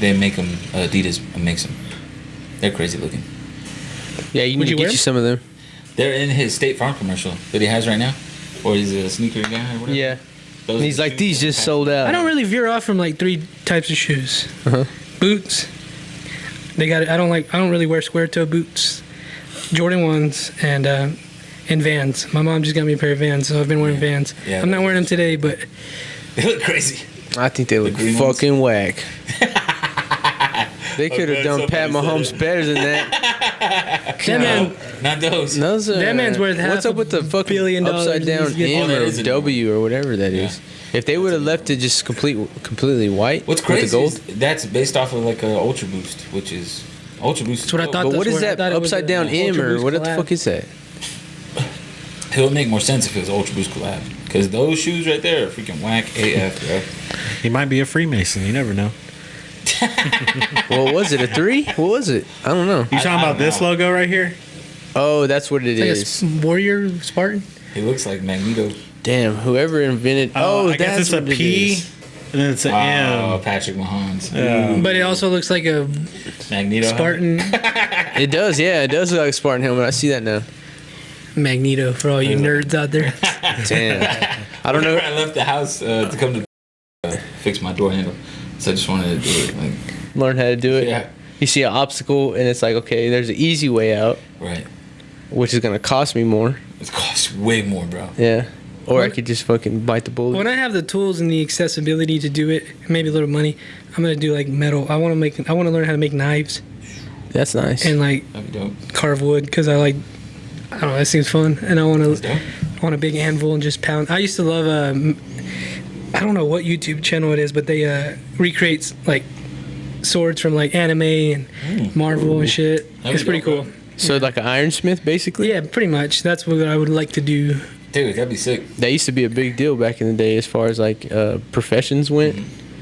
They make them. Adidas makes them. They're crazy looking. Yeah, you need Would to you get wear you some of them. They're in his State Farm commercial that he has right now, or he's a sneaker guy or whatever. Yeah. Those And are he's the like, shoes these that just Pat- sold out. I don't really veer off from like 3 types of shoes. Uh-huh. Boots. They got it. I don't really wear square toe boots. Jordan 1s and Vans. My mom just got me a pair of Vans, so I've been wearing Vans. Yeah, I'm not wearing them today, but They look crazy. I think they look green ones? fucking whack. They could have Okay, done Pat somebody Mahomes said it. better than that. that man, Not those. Those are, That man's worth what's half up with the $1 fucking billion upside down he's getting. M Oh, that or is a new W or whatever that is? If they would have left it just completely white What's with crazy the gold. is that's based off of like a Ultra Boost, which is Ultra Boost. That's what I thought. But what that's is where I that thought it was upside a down M Ultra or Boost what the collab. fuck is that? It would make more sense if it was Ultra Boost collab, because those shoes right there are freaking whack AF, bro. He might be a Freemason. You never know. What was it? A 3? What was it? I don't know. You talking I about don't this know. logo right here? Oh, that's what it Like a is. warrior Spartan. He looks like Magneto. Damn, whoever invented. Oh, I guess that's it's a what it P is. and then it's an Oh, M. Patrick Mahomes. But it also looks like a Magneto. Spartan It does, yeah, it does look like a Spartan helmet. I see that now. Magneto for all you nerds out there. Damn. I don't know. I left the house to come to fix my door handle, so I just wanted to do it. Like, Learn how to do it. yeah, You see an obstacle and it's like, okay, there's an easy way out, right. which is gonna cost me more. It costs way more, bro. Yeah. Or I could just fucking bite the bullet. When I have the tools and the accessibility to do it, maybe a little money, I'm gonna do like metal. I want to learn how to make knives That's nice. and like That'd be dope. carve wood because I don't know, that seems fun, and I want That's to dope. on a big anvil and just pound. I used to love I don't know what YouTube channel it is, but they recreates like swords from like anime and Marvel and shit. That'd It's be pretty dope, cool. So like an ironsmith, basically. Yeah, pretty much. That's what I would like to do. Dude, that'd be sick. That used to be a big deal back in the day, as far as like professions went.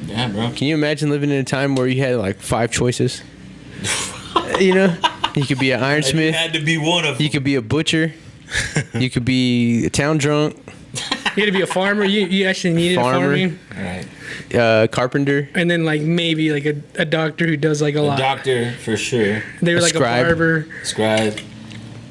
Yeah, bro. Can you imagine living in a time where you had like 5 choices? You know, you could be an ironsmith. had to be one of You could be a butcher. You could be a town drunk. You had to be a farmer. You actually needed Farmer. farming, Right. Carpenter. and then like maybe like a doctor who does like a A lot. doctor for sure. They were a like scribe. a barber. Scribe.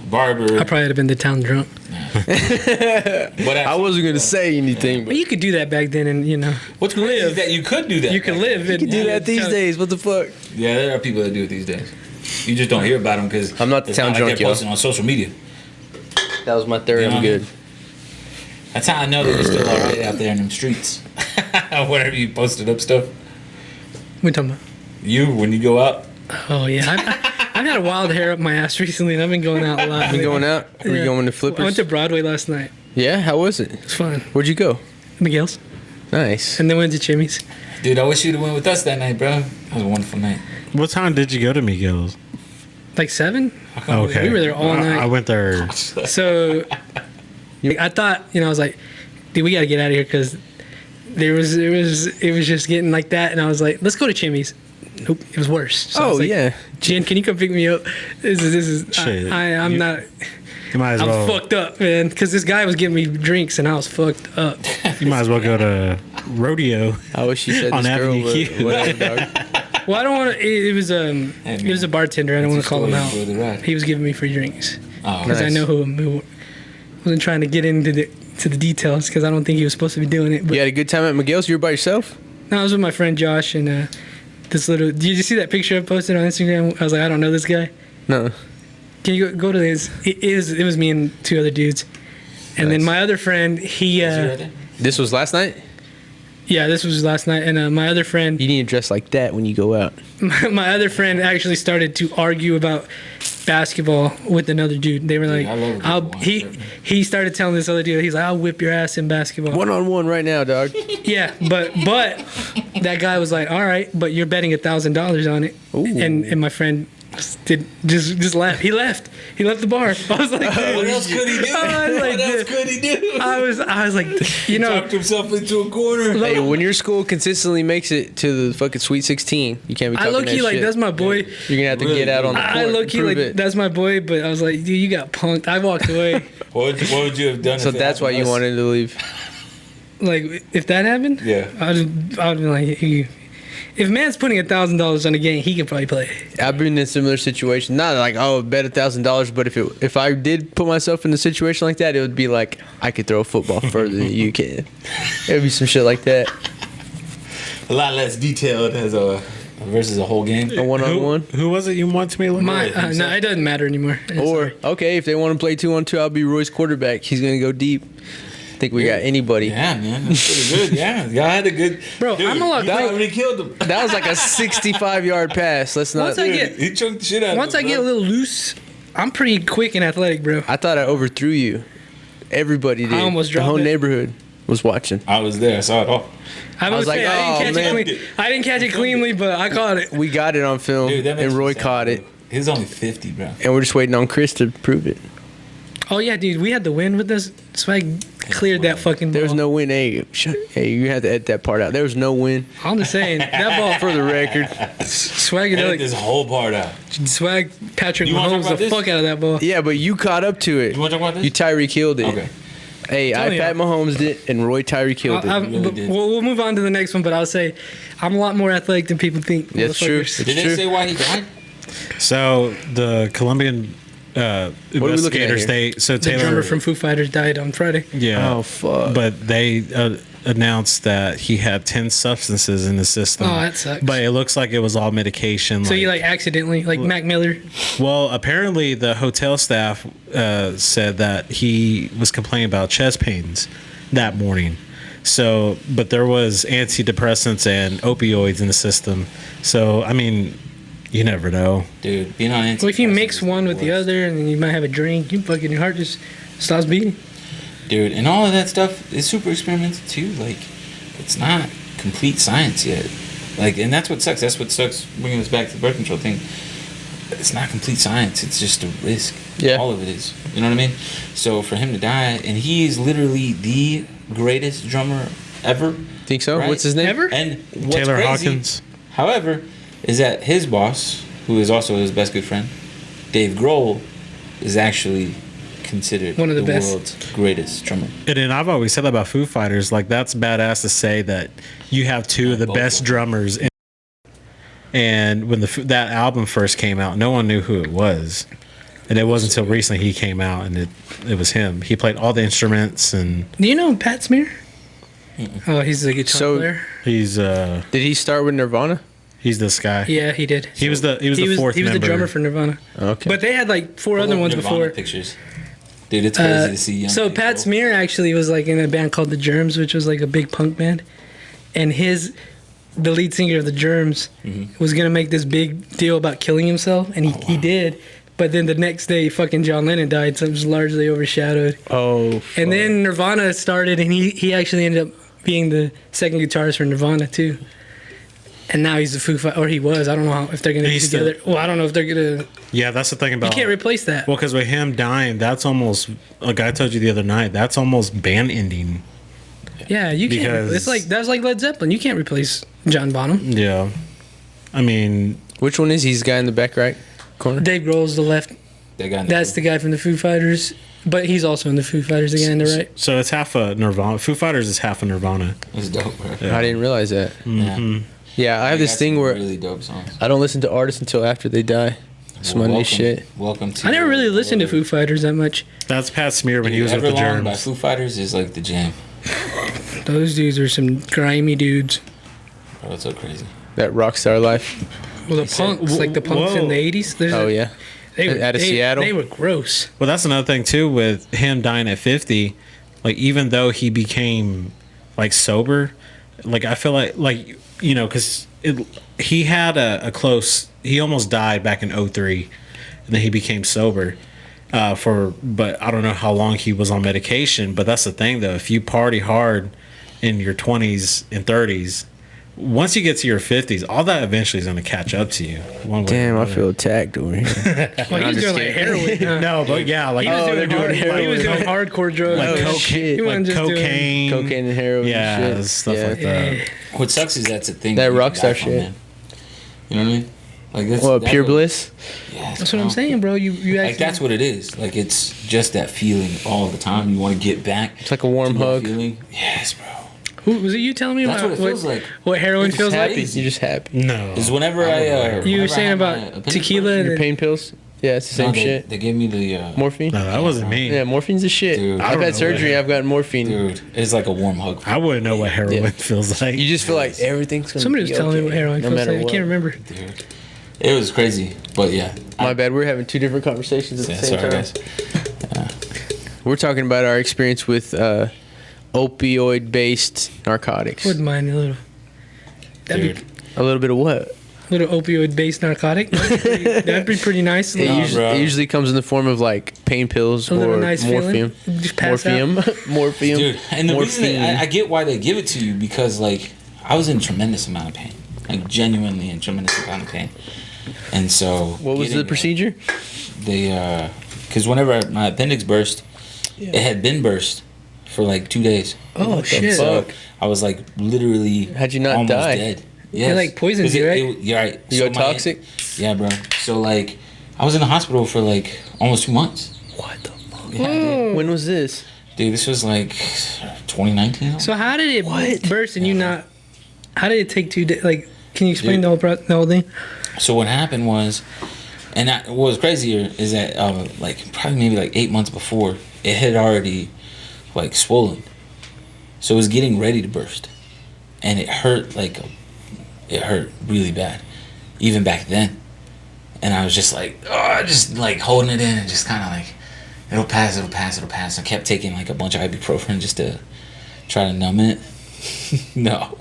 Barber. I probably would have been the town drunk. But I wasn't gonna say anything, But but you could do that back then, and you know, what's crazy is that you could do that. you could back live. you can do that these town- days. What the fuck? then. Yeah, there are people that do it these days. You just don't hear about them because I'm not the town drunk, they're yo. posting on social media. That was my third. Yeah. I'm good. That's how I know that you're still alright out there in them streets. Whenever you posted up stuff. We talking about? You when you go out. Oh yeah, I've had a wild hair up my ass recently, and I've been going out a lot. You going out? Are you Yeah. going to Flippers? I went to Broadway last night. Yeah, how was it? It's fun. Where'd you go? Miguel's, Nice. and then went to Jimmy's. Dude, I wish you'd have went with us that night, bro. That was a wonderful night. What time did you go to Miguel's? Like 7. Okay. We were there all night. I went there. So I thought, I was like, dude, we gotta get out of here because it was just getting like that, and I was like, let's go to Jimmy's. Nope, it was worse. So I was like, yeah. Jen, can you come pick me up? This is. Shit. I'm not. You might as I'm well. fucked up, man. Because this guy was giving me drinks, and I was fucked up. You might as well go to rodeo. I wish you said On this girl, Avenue but Q. whatever, dog. Well, I don't want to. It was a bartender. I don't want to call him out. He was giving me free drinks Oh, because I Nice. know who wasn't trying to get into the details because I don't think he was supposed to be doing it. But You had a good time at Miguel's? You were by yourself? no, I was with my friend Josh and this little. Did you see that picture I posted on Instagram? I was like, I don't know this guy. No. Can you go to his? It was me and 2 other dudes, and then Nice. my other friend. He This was last night? yeah, this was last night, and my other friend. You need to dress like that when you go out. My other friend actually started to argue about basketball with another dude. They were like, I love a good he started telling this other dude, he's like, I'll whip your ass in basketball. One-on-one right now, dog. Yeah, but that guy was like, all right, but you're betting $1,000 on it. Ooh. And my friend just left. He left the bar. I was like, dude, What else could he do? I was like, What else dude. could he do? I was like, Talked himself into a corner. Hey, when your school consistently makes it to the fucking Sweet 16, you can't be I talking low that key like shit. that's my boy. You're gonna have to get out on the court. I low key prove like it. that's my boy, but I was like, dude, you got punked. I walked away. What would you have done? So if it that's why happened you to us? wanted to leave. Like if that happened, Yeah. I'd be like, if man's putting $1,000 on a game, he could probably play. I've been in a similar situation. Not like, oh, bet $1,000, but if I did put myself in a situation like that, it would be like I could throw a football further than you can. It would be some shit like that. A lot less detailed as versus a whole game. A one-on-one. Who was it you want to me? Look My no, it doesn't matter anymore. Or okay, if they want to play 2-on-2, I'll be Roy's quarterback. He's gonna go deep. Think we got anybody? Yeah, man, that's pretty good. Yeah, y'all had a good. Bro, Dude, I'm a lot you quick. already killed him. That was like a 65-yard pass. Let's not. Once I get He chunked the shit out. once of I him, get a bro. little loose, I'm pretty quick and athletic, bro. I thought I overthrew you. Everybody did. I almost the dropped whole it. neighborhood was watching. I was there. I saw it all. I was like, oh, I didn't catch it cleanly, but I caught it. We got it on film, Dude, that makes and Roy sense, caught bro. it, He was only 50, bro. and we're just waiting on Chris to prove it. Oh yeah, dude, we had the wind with us. Swag cleared that fucking ball. There was no win. Hey, you had to edit that part out. There was no win. I'm just saying that ball For the record, Edit Swagadellic, this whole part out. swag Patrick You wanna talk Mahomes about the this? fuck out of that ball. yeah, but you caught up to it. You want to talk about this? You Tyree killed it. Okay. Hey, I Telling you. Pat Mahomes did, and Roy Tyree killed it. But did. we'll move on to the next one, but I'll say I'm a lot more athletic than people think. That's true. motherfuckers. It's Did they true. say why he died? So the Colombian we looking at investigators, here? so The Taylor, drummer from Foo Fighters died on Friday. yeah, Oh, fuck. But they announced that he had 10 substances in the system. Oh, that sucks. But it looks like it was all medication. So you like accidentally, like Mac Miller. Well, apparently the hotel staff said that he was complaining about chest pains that morning. So, but there was antidepressants and opioids in the system. So, I mean, you never know. Dude, being on antidepressants. Well, if you mix is one with the worst. other, and then you might have a drink, you fucking your heart just stops beating. Dude, and all of that stuff is super experimental too. Like, it's not complete science yet. Like, and that's what sucks. That's what sucks bringing us back to the birth control thing. It's not complete science. It's just a risk. Yeah. All of it is. You know what I mean? So for him to die, and he is literally the greatest drummer ever. Think so? Right? What's his name? Ever? And what's Taylor crazy, Hawkins. however, is that his boss, who is also his best good friend, Dave Grohl, is actually considered One of the best. world's greatest drummer. And then I've always said that about Foo Fighters. Like, that's badass to say that you have two of the Both best of them. drummers. And when that album first came out, no one knew who it was. And it wasn't until recently he came out, and it was him. He played all the instruments, and Do you know Pat Smear? Oh, he's a guitar So- player. he's Did he start with Nirvana? he's this guy. Yeah, he did. He was the fourth He was the member. drummer for Nirvana. Okay. But they had like 4 other Pull up ones Nirvana before. Pictures. Dude, it's crazy to see young So people. Pat Smear actually was like in a band called The Germs, which was like a big punk band, and his the lead singer of the Germs, was gonna make this big deal about killing himself, and he did. But then the next day, fucking John Lennon died, so it was largely overshadowed. Oh. And then Nirvana started, and he actually ended up being the second guitarist for Nirvana too. And now he's the Foo Fighters, or he was. I don't know if they're gonna be He's together. Well, I don't know if they're gonna. Yeah, that's the thing You about. can't replace that. Well, because with him dying, that's almost like I told you the other night. That's almost band ending. Yeah, you can't. Because- It's like that's like Led Zeppelin. You can't replace John Bonham. Yeah, I mean, Which one is he? He's the guy in the back right corner? Dave Grohl's the left. That guy. That's the guy from the Foo Fighters, but he's also in the Foo Fighters again on the right. so it's half a Nirvana. Foo Fighters is half a Nirvana. It's dope, bro. Yeah. I didn't realize that. Yeah. Yeah, I have They this got thing some where really dope songs. I don't listen to artists until after they die. It's my new Welcome- shit. Welcome to. I never really listened to Foo Fighters that much. That's Pat Smear when he was with the Everlong by Germs. Foo Fighters is like the jam. Those dudes are some grimy dudes. Bro, it's so crazy. That rockstar life. Well, the punks, like the punks in the '80s. Oh yeah. Out of Seattle? They were gross. Well, that's another thing too with him dying at 50. Like even though he became like sober, like I feel like you know because he had a close. He almost died back in 03, and then he became sober. But I don't know how long he was on medication. But that's the thing though. If you party hard in your 20s and 30s, once you get to your 50s, all that eventually is going to catch up to you. One way or Damn, I another. feel attacked over here. Well, he was doing like heroin. Huh? No, but yeah, like He was they're doing, doing hard, he was doing heroin. hardcore drugs. like Oh, cocaine, shit. He like wasn't just doing cocaine, Cocaine and heroin. yeah, and shit. stuff Yeah. like that. Yeah. What sucks is that's a thing. That you can rockstar die from, shit. man. You know what I mean? Like that's Well, that pure was- bliss. Yes, That's what I'm bro. saying, bro. You actually. Like that's what it is. Like it's just that feeling all the time. You want to get back. It's like a warm to that hug. feeling. Yes, bro. Who was it? You telling me That's about what it feels like. what heroin It's feels happy. like? You're just happy. No, Is whenever I You were whenever I saying had my about appendix tequila burst- and Your pain pills? Yeah, it's the same No, shit. They gave me the Morphine? no, that wasn't me. Yeah, morphine's the shit. Dude, I I've don't had know surgery. what- I've gotten morphine. dude. It's like a warm hug. I wouldn't know what heroin Yeah. feels like. You just feel like everything's gonna somebody be was telling me okay, what heroin no feels matter like. I what. can't remember. Dude, it was crazy. But yeah, My bad. We're having two different conversations at yeah, the same sorry time. guys. We're talking about our experience with opioid-based narcotics. Wouldn't mind a little. That'd Dude, A little bit of what? be a little opioid-based narcotic. That'd be pretty nice. It, Nah, usually, bro. it usually comes in the form of like pain pills A little or nice morphium. feeling. Just pass out. Morphium. dude, and the reason Morphine. that I get why they give it to you because like I was in tremendous amount of pain, like genuinely in tremendous amount of pain, and so What was getting the procedure? They because whenever my appendix burst, it had been burst for like 2 days. Oh shit! So Fuck. I was like literally How'd you not almost die? dead. Yes. It, like, poisons 'Cause you, right? You're right. You So go my- toxic? Yeah, bro. So like I was in the hospital for like almost 2 months. What the fuck? Yeah, dude. When was this? Dude, this was like 2019. So how did it What? burst and you not? How did it take 2 days? Like, can you explain the whole thing? So what happened was, and what was crazier is that like probably maybe like 8 months before, it had already like swollen. So it was getting ready to burst, and it hurt it hurt really bad, even back then. And I was just like, just like holding it in and just kind of like, it'll pass, it'll pass, it'll pass. I kept taking like a bunch of ibuprofen just to try to numb it. No.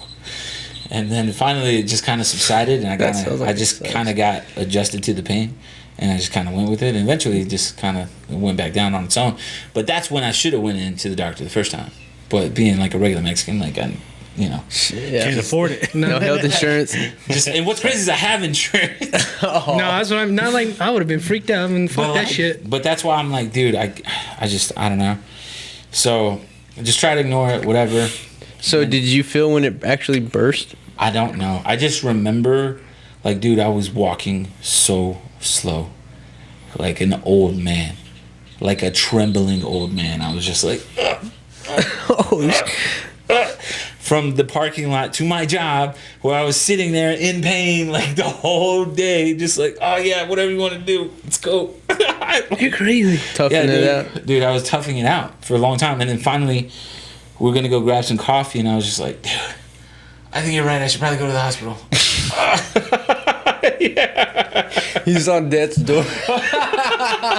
And then finally it just kind of subsided, and That sounds like I it just sucks. kind of got adjusted to the pain, and I just kind of went with it. And eventually it just kind of went back down on its own. But that's when I should have went into the doctor the first time. But being like a regular Mexican, like I, you know, Yeah. Can't afford it. No health insurance. just and what's crazy is I have insurance. No, that's what I'm not like. I would have been freaked out and fuck But, that like, shit. But that's why I'm like, dude, I don't know. So just try to ignore it, whatever. So did you feel when it actually burst? I don't know. I just remember, like, dude, I was walking so slow, like an old man, like a trembling old man. I was just like, Oh, from the parking lot to my job, where I was sitting there in pain, like the whole day, just like, oh yeah, whatever you want to do, let's go. You're crazy. toughing it out. Dude, I was toughing it out for a long time, and then finally, we were gonna go grab some coffee, and I was just like, dude, I think you're right. I should probably go to the hospital. He's on death's door.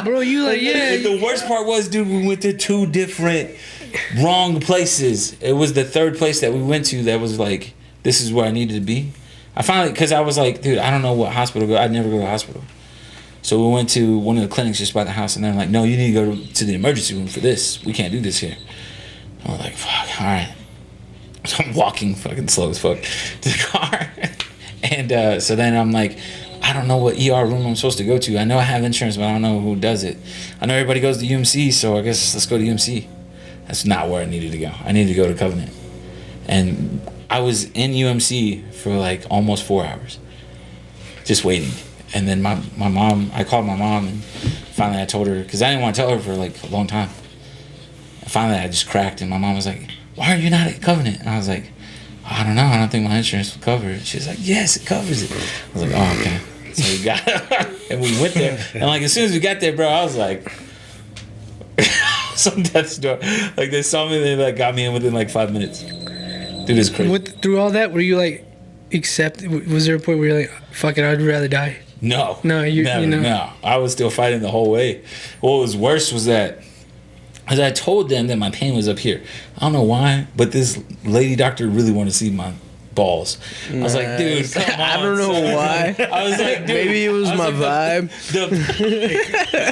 Bro, you like, yeah. The worst part was, dude, we went to 2 different wrong places. It was the third place that we went to that was like this is where I needed to be. I finally, because I was like, dude, I don't know what hospital to go. I'd never go to the hospital. So we went to one of the clinics just by the house, and they're like, no, you need to go to the emergency room for this. We can't do this here. I was like, fuck, all right. So I'm walking fucking slow as fuck to the car. And so then I'm like, I don't know what ER room I'm supposed to go to. I know I have insurance, but I don't know who does it. I know everybody goes to UMC, so I guess let's go to UMC. That's not where I needed to go. I needed to go to Covenant. And I was in UMC for like almost 4 hours, just waiting. And then my mom, I called my mom, and finally I told her, because I didn't want to tell her for like a long time. And finally I just cracked, and my mom was like, why are you not at Covenant? And I was like, I don't know. I don't think my insurance will cover it. She's like, yes, it covers it. I was like, oh, okay. So we got and we went there. And like as soon as we got there, bro, I was like, some death's door. Like they saw me, they like got me in within like 5 minutes. Dude, it's crazy. Through all that, were you like, was there a point where you're like, fuck it, I'd rather die? No. No, never, no. I was still fighting the whole way. What was worse was that, as I told them that my pain was up here. I don't know why, but this lady doctor really wanted to see my balls. I was like, dude, come on. I don't know why. I was like, dude. Maybe it was my vibe.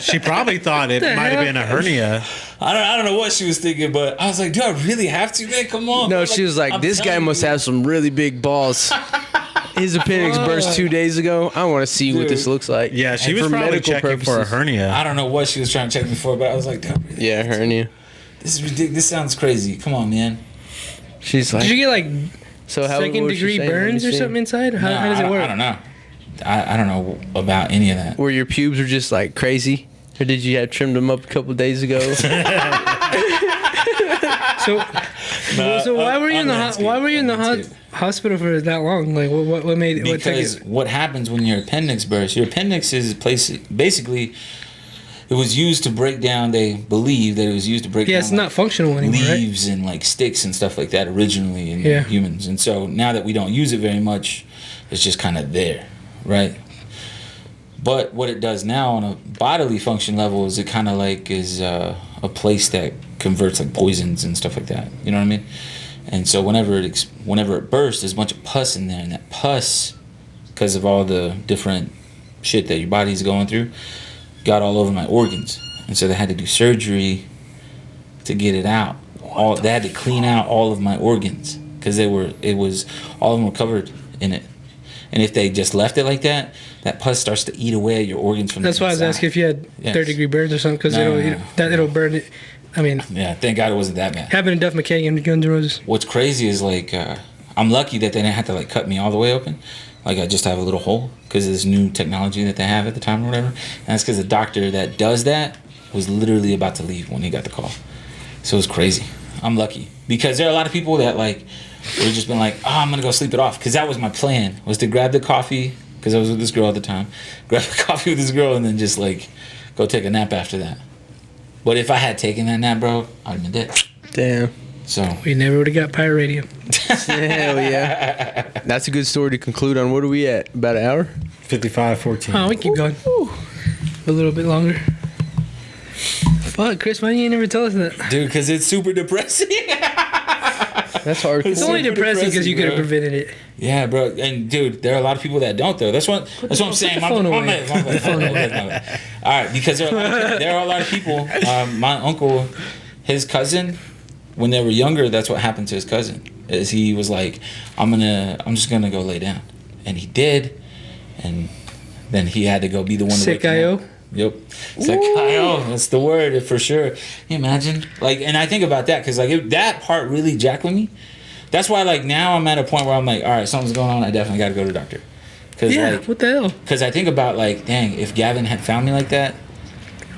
She probably thought it might have been a hernia. I don't know what she was thinking, but I was like, do I really have to, man? Come on. No, bro. she was like, I'm this guy telling must you. have some really big balls. His appendix burst 2 days ago. I want to see what this looks like. Yeah, she And was for probably medical checking for a purposes. hernia. I don't know what she was trying to check me for, but I was like, dude, Yeah, hernia. this is ridiculous. This sounds crazy. Come on, man. She's Did you like, get like so how second what was she degree saying? Let me burns or see. something inside? How does it work? I don't know. I don't know about any of that. Where your pubes were just like crazy? Or did you have trimmed them up a couple days ago? So why were you in the hospital for that long? Like what made what took Because it? what happens when your appendix bursts? Your appendix is a place. Basically, it was used to break down. They believe that it was used to break Yeah, down. it's not functional anymore, right? Leaves and like sticks and stuff like that originally in Yeah. humans. And so now that we don't use it very much, it's just kind of there, right? But what it does now on a bodily function level is it kind of like is a place that converts like poisons and stuff like that. You know what I mean? And so whenever it bursts, there's a bunch of pus in there, and that pus, because of all the different shit that your body's going through, got all over my organs. And so they had to do surgery to get it out. They had to clean out all of my organs because all of them were covered in it. And if they just left it like that, that pus starts to eat away at your organs from That's the why I was inside. asking if you had Yes. 3rd-degree burns or something, because No. it'll burn it. I mean, Yeah, thank God it wasn't that bad. happened to Duff McKagan and Guns N' Roses. What's crazy is like I'm lucky that they didn't have to like cut me all the way open. Like I just have a little hole because of this new technology that they have at the time or whatever. And that's because the doctor that does that was literally about to leave when he got the call. So it was crazy. I'm lucky because there are a lot of people that like would have just been like, oh, I'm gonna go sleep it off, because that was my plan, was to grab the coffee, because I was with this girl at the time, grab the coffee with this girl and then just like go take a nap after that. But if I had taken that nap, bro, I'd have been dead. Damn. So We never would have got Pirate Radio. Hell yeah. That's a good story to conclude on. What are we at? About an hour? 55-14. Oh, we keep going. A little bit longer. Fuck, Chris, why you never tell us that? dude, because it's super depressing. That's hard. It's only super depressing because you could have bro. prevented it. Yeah, bro, and dude, there are a lot of people that don't though. That's what I'm saying. the phone away. My bad. All right, because there are a lot of people. My uncle, his cousin, when they were younger, that's what happened to his cousin. Is he was like, I'm just gonna go lay down, and he did, and then he had to go be the one to Sick wake him IO? up. Yep. Sick IO. That's the word for sure. Can you imagine? Like, and I think about that because like that part really jacked with me. That's why like now I'm at a point where I'm like, all right, something's going on. I definitely got to go to the doctor. Cause Yeah, like, what the hell? because I think about like, dang, if Gavin had found me like that,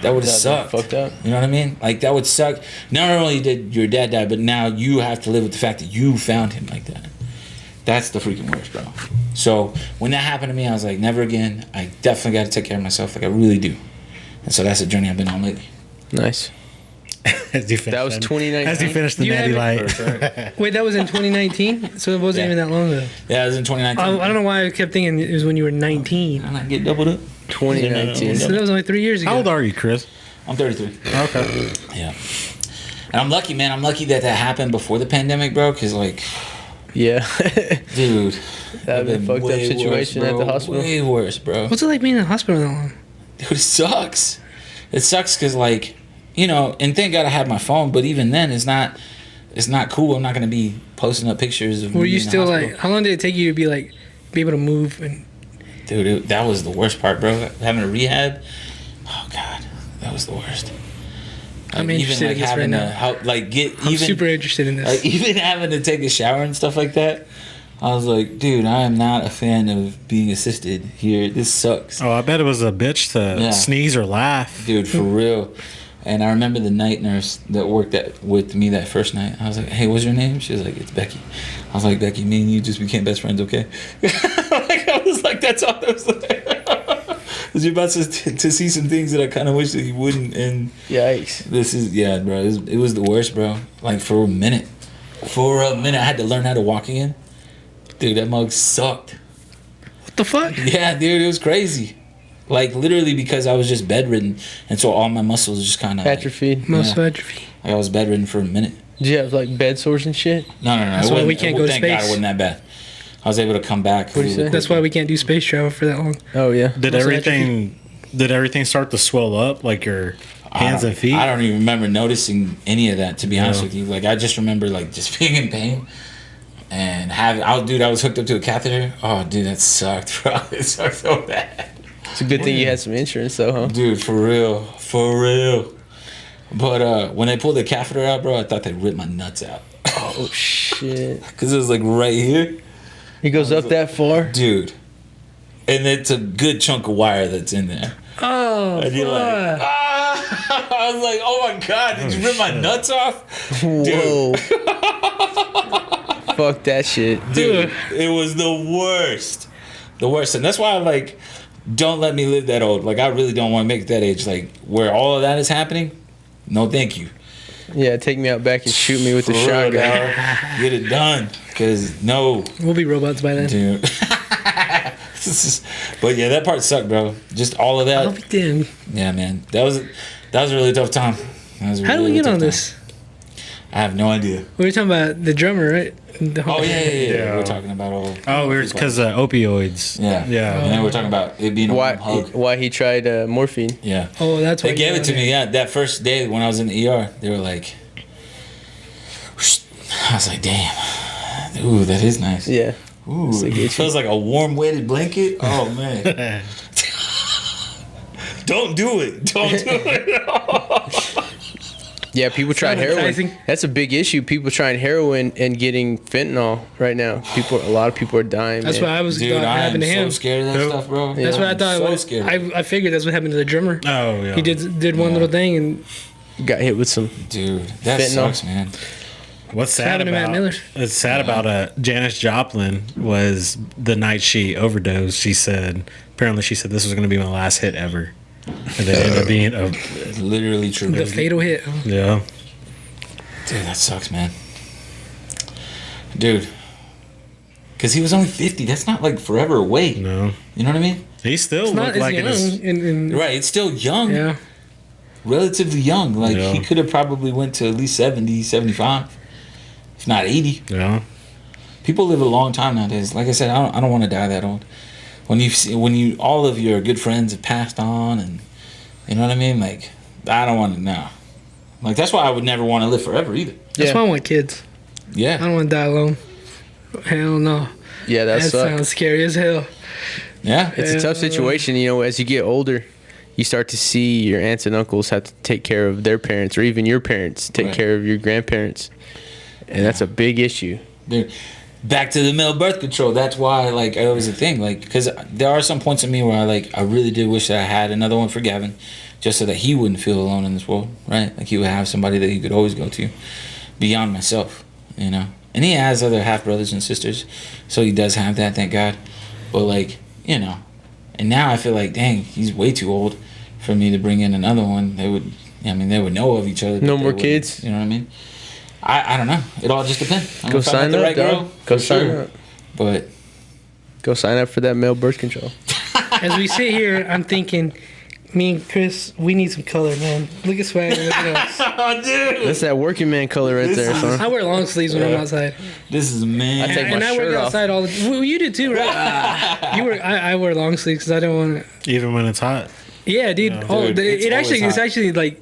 that would have sucked. Fucked up. You know what I mean? Like that would suck. Not only did your dad die, but now you have to live with the fact that you found him like that. That's the freaking worst, bro. So when that happened to me, I was like, never again. I definitely got to take care of myself. Like I really do. And so that's a journey I've been on lately. Nice. That was 2019. As he finished the You natty haven't- light. Wait, that was in 2019? So it wasn't Yeah. even that long ago. Yeah, it was in 2019. I don't know why I kept thinking it was when you were 19. I get doubled up. 2019. So that was only 3 years ago. How old are you, Chris? I'm 33. Okay. Yeah. And I'm lucky, man. I'm lucky that happened before the pandemic, bro. Because, like, Yeah. Dude. That'd been fucked up way situation worse, at the bro. hospital. Way worse, bro. What's it like being in the hospital that long? Dude, it sucks. It sucks because, like, you know, and thank God I had my phone, but even then, it's not cool. I'm not going to be posting up pictures of Were me you in the still hospital. like? How long did it take you to be able to move? And Dude, that was the worst part, bro. Having a rehab. Oh, God. That was the worst. I'm Like, interested in this having right to now. help, like, I'm super interested in this. Like, even having to take a shower and stuff like that. I was like, dude, I am not a fan of being assisted here. This sucks. Oh, I bet it was a bitch to Yeah. sneeze or laugh. Dude, for real. And I remember the night nurse that worked with me that first night. I was like, hey, what's your name? She was like, it's Becky. I was like, Becky, me and you just became best friends, okay? Like, I was like, that's all I was like. Because you're about to see some things that I kind of wish that you wouldn't. And Yikes. this is, yeah, bro. It was the worst, bro. Like, for a minute. I had to learn how to walk again. Dude, that mug sucked. What the fuck? Yeah, dude, it was crazy. Like, literally because I was just bedridden. And so all my muscles just kind of... Atrophied. Muscle Yeah. atrophy. Like, I was bedridden for a minute. Did you have like bed sores and shit? No. That's it why wasn't- we can't go to thank God space. it wasn't that bad. I was able to come back. What'd you say? That's why we can't do space travel for that long. Oh yeah. Did everything start to swell up, like your hands and feet? I don't even remember noticing any of that, to be honest No. with you. Like, I just remember, like, just being in pain. And I was hooked up to a catheter. Oh, dude, that sucked, bro. It sucked so bad. It's a good thing you had some insurance though, huh? Dude, for real. But when they pulled the catheter out, bro, I thought they ripped my nuts out. Oh shit. Because it was, like, right here. It goes up that far? Dude. And it's a good chunk of wire that's in there. Oh, And you're like, fuck. I was like, oh my God, did you rip my nuts off? Whoa. Fuck that shit. Dude, it was the worst. The worst. And that's why I like, don't let me live that old. Like, I really don't want to make it that age. Like, where all of that is happening, no thank you. Yeah, take me out back and shoot me with the For real, shotgun. dog. Get it done. Because, no, We'll be robots by then. dude. But yeah, that part sucked, bro. Just all of I'll that. be damned. Yeah, man. That was a really tough time. That was a How do we really get tough on time. this? I have no idea. We were talking about the drummer, right? Oh, yeah. Yeah. We're talking about all. Oh, we were because opioids. Yeah. Yeah. And then we're talking about it being a warm hug. Why he tried morphine? Yeah. Oh, that's why They gave it to me, yeah. That first day when I was in the ER, they were like, I was like, damn. Ooh, that is nice. Yeah. Ooh, like it itchy. feels like a warm weighted blanket. Oh, man. Don't do it. Don't do it. Yeah, people try heroin. Traumatizing. That's a big issue. People trying heroin and getting fentanyl right now. A lot of people are dying. That's man. what I was Dude, thought I am happened to him. so scared of that Who? stuff, bro. That's what I I'm thought. so it was. scared. I figured that's what happened to the drummer. Oh yeah. He did one Yeah. little thing and Got hit with some. Dude, that Fentanyl. sucks, man. What's sad happened to Matt about Miller. it's sad about Janice Joplin was the night she overdosed. She said this was going to be my last hit ever, and then ended up being It's literally true. the fatal hit. yeah. Dude, that sucks, man. Dude. Because he was only 50. That's not like forever away. No, You know what I mean? he still It's not looked as like young. in his And Right. It's still young. yeah. Relatively young. Like, Yeah. he could have probably went to at least 70, 75. If not 80. yeah. People live a long time nowadays. Like I said, I don't want to die that old. When all of your good friends have passed on, and you know what I mean. Like, I don't want to know. Like, that's why I would never want to live forever either. That's Yeah. why I want kids. I Yeah. don't want to die alone. Hell no. Yeah, That that sounds sucks. scary as hell. Yeah. It's a tough situation. You know, as you get older, you start to see your aunts and uncles have to take care of their parents, or even your parents take Right. care of your grandparents, and that's a big issue. Dude, back to the male birth control. That's why, like, it was a thing. Like, because there are some points in me where I really did wish that I had another one for Gavin, just so that he wouldn't feel alone in this world, right? Like, he would have somebody that he could always go to beyond myself, you know? And he has other half brothers and sisters, so he does have that, thank God. But, like, you know, and now I feel like, dang, he's way too old for me to bring in another one. They would know of each other. No but more they kids? wouldn't, you know what I mean? I don't know. It all just depends. I mean, Go if I met sign the up, right dog. girl, Go for sign sure. up. But Go sign up for that male birth control. As we sit here, I'm thinking, Me and Chris, we need some color, man. Look at Swag. Look at us. Oh, dude. That's that working man color right there, son. I wear long sleeves when I'm outside. This is man. I take my And I work shirt off. outside all the. Well, you do too, right? You wear. I wear long sleeves because I don't want to. Even when it's hot. Yeah, dude. Yeah. Oh, Dude, it's it's always actually like.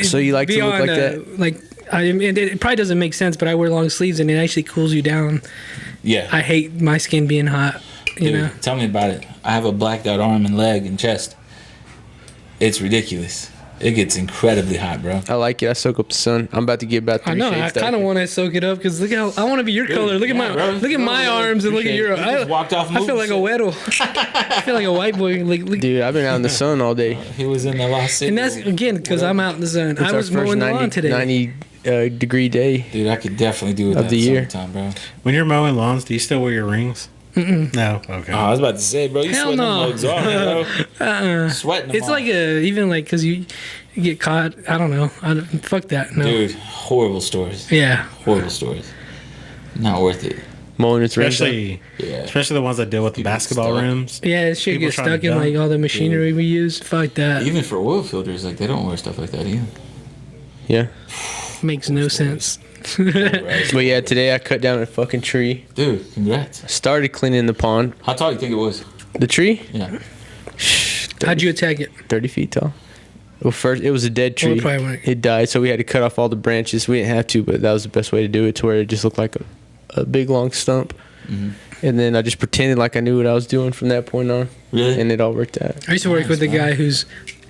So you like to look like that? Like it probably doesn't make sense, but I wear long sleeves and it actually cools you down. Yeah. I hate my skin being hot. You Dude, know. tell me about it. I have a blacked out arm and leg and chest. It's ridiculous. It gets incredibly hot, bro. I like it. I soak up the sun. I'm about to get about 3 I know. shades I kind of darker. want to soak it up because look how I want to be your color. Look at yeah, bro. look at my arms and look at your. You just walked off I feel like a weddle. I feel like a white boy. Like, look, Dude, I've been out in the sun all day. He was in the Lost City. and that's again because I'm out in the sun. It's I our was first mowing the lawn today. 90 degree day. Dude, I could definitely do it Of that the year. sometime, bro. When you're mowing lawns, do you still wear your rings? No. Okay. Oh, I was about to say, bro, you Hell sweating no. them legs off, bro. Sweating them It's off. like even like because you get caught. I don't know. Fuck that. No. Dude, horrible stories. Yeah. Horrible stories. Not worth it. Mowing its rings. Especially, Yeah. especially the ones that deal with the People basketball stuck. rims. Yeah, it shit People gets trying to stuck in dump. like all the machinery we use. Fuck that. Even for oil filters, like they don't wear stuff like that either. Yeah. Makes no sense. But yeah, today I cut down a fucking tree. Dude, congrats. Started cleaning the pond. How tall do you think it was? The tree? Yeah. How'd you attack it? 30 feet tall. Well, first, it was a dead tree. Well, probably wouldn't- It died, so we had to cut off all the branches. We didn't have to, but that was the best way to do it, to where it just looked like a big, long stump. Mm-hmm. And then I just pretended like I knew what I was doing from that point on. Really? And it all worked out. I used to work with a guy whose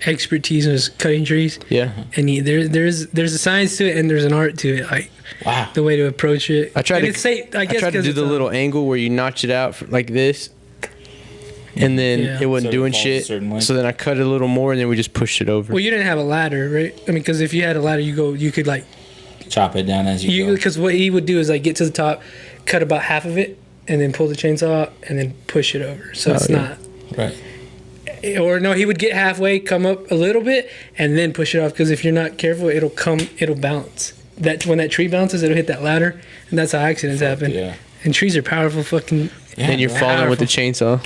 expertise was cutting trees, Yeah. and there's a science to it and there's an art to it, like Wow. the way to approach it. I tried And to, it's safe, I I guess, tried to 'cause do it's the a- little angle where you notch it out like this. And then Yeah. it wasn't So it doing falls a shit. certain way? So then I cut it a little more, and then we just pushed it over. Well, you didn't have a ladder, right? I mean, because if you had a ladder, you could like Chop it down as you go. because what he would do is like get to the top, cut about half of it, and then pull the chainsaw out, and then push it over. So it's yeah. not. Right. Or no, he would get halfway, come up a little bit, and then push it off. Because if you're not careful, it'll bounce. That when that tree bounces, it'll hit that ladder, and that's how accidents happen. Yeah. And trees are powerful, fucking, Yeah, and you're bro. falling with the chainsaw.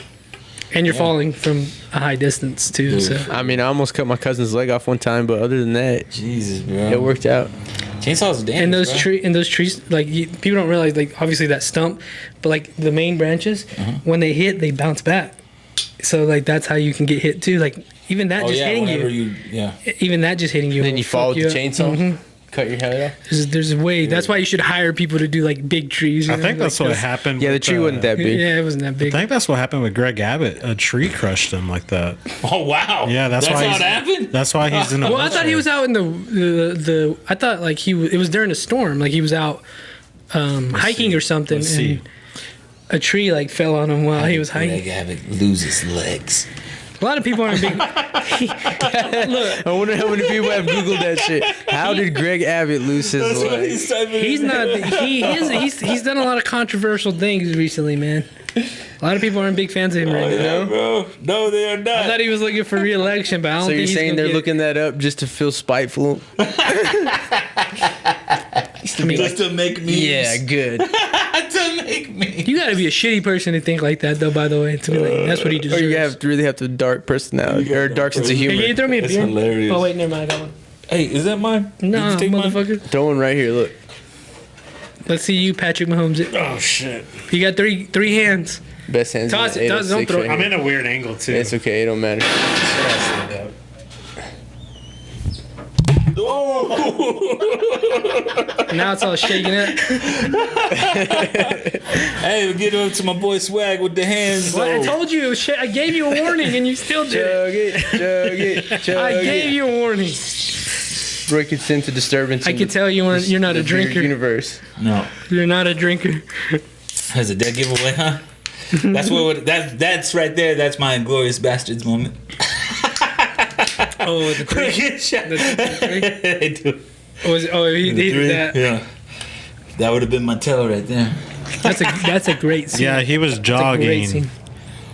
and you're falling from a high distance too. Dude. So I mean, I almost cut my cousin's leg off one time, but other than that, Jesus, bro. it worked out. Chainsaws are dangerous, and those trees, like people don't realize, like obviously that stump, but like the main branches, when they hit, they bounce back. So like that's how you can get hit too. Like even that Oh, just yeah, hitting whenever you, yeah. even that just hitting you. Then will you fall fuck with the you up. chainsaw, Mhm. cut your head off. There's a way. That's why you should hire people to do like big trees. you I know, think that's like what those- happened. Yeah, the with, tree wasn't that big. Yeah, it wasn't that I big. think that's what happened with Greg Abbott. A tree crushed him like that. Oh, wow. Yeah, that's why how he's- it happened? That's why he's in a Well, I thought he was out in the I thought like it was during a storm. Like he was out hiking or something, Let's see. and a tree like fell on him while he was Greg hiking. Abbott loses legs. A lot of people aren't big. I wonder how many people have Googled that shit. How did Greg Abbott lose his leg? He's not. He's done a lot of controversial things recently, man. A lot of people aren't big fans of him right now. Yeah, bro. No, they are I not. thought he was looking for re-election, but I don't So think you're he's saying gonna they're get- looking that up just to feel spiteful? I mean, Just to make me. Yeah, good. To make me. you got to be a shitty person to think like that, though. By the way, to be like, that's what he Or deserves. you have to really have the dark personality or dark sense of Hey, can you humor. throw me a That's beer? hilarious. Oh wait, never mind. I got one. Hey, is that mine? No, Did you take mine? motherfucker. Throw one right here. Look. Let's see you, Patrick Mahomes. Oh shit! You got three hands. Best hands. in Toss the it, toss it, don't 806 throw right it. I'm here. in a weird angle too. It's okay. It don't matter. Now it's all shaking up. Hey, we'll get up to my boy Swag with the hands. Well, I though. told you. Shit, I gave you a warning, and you still did it. Chug it. Chug it. Chug I gave it. you a warning. Breaking into disturbance. I in can the- tell you're not a the beer drinker. Universe. No. You're not a drinker. That's a dead giveaway, huh? That's right there. That's my Inglorious Bastards moment. Oh, the three. I do. He did that. Yeah. That would have been my tell right there. That's a great scene. Yeah, he was That's a great jogging, scene.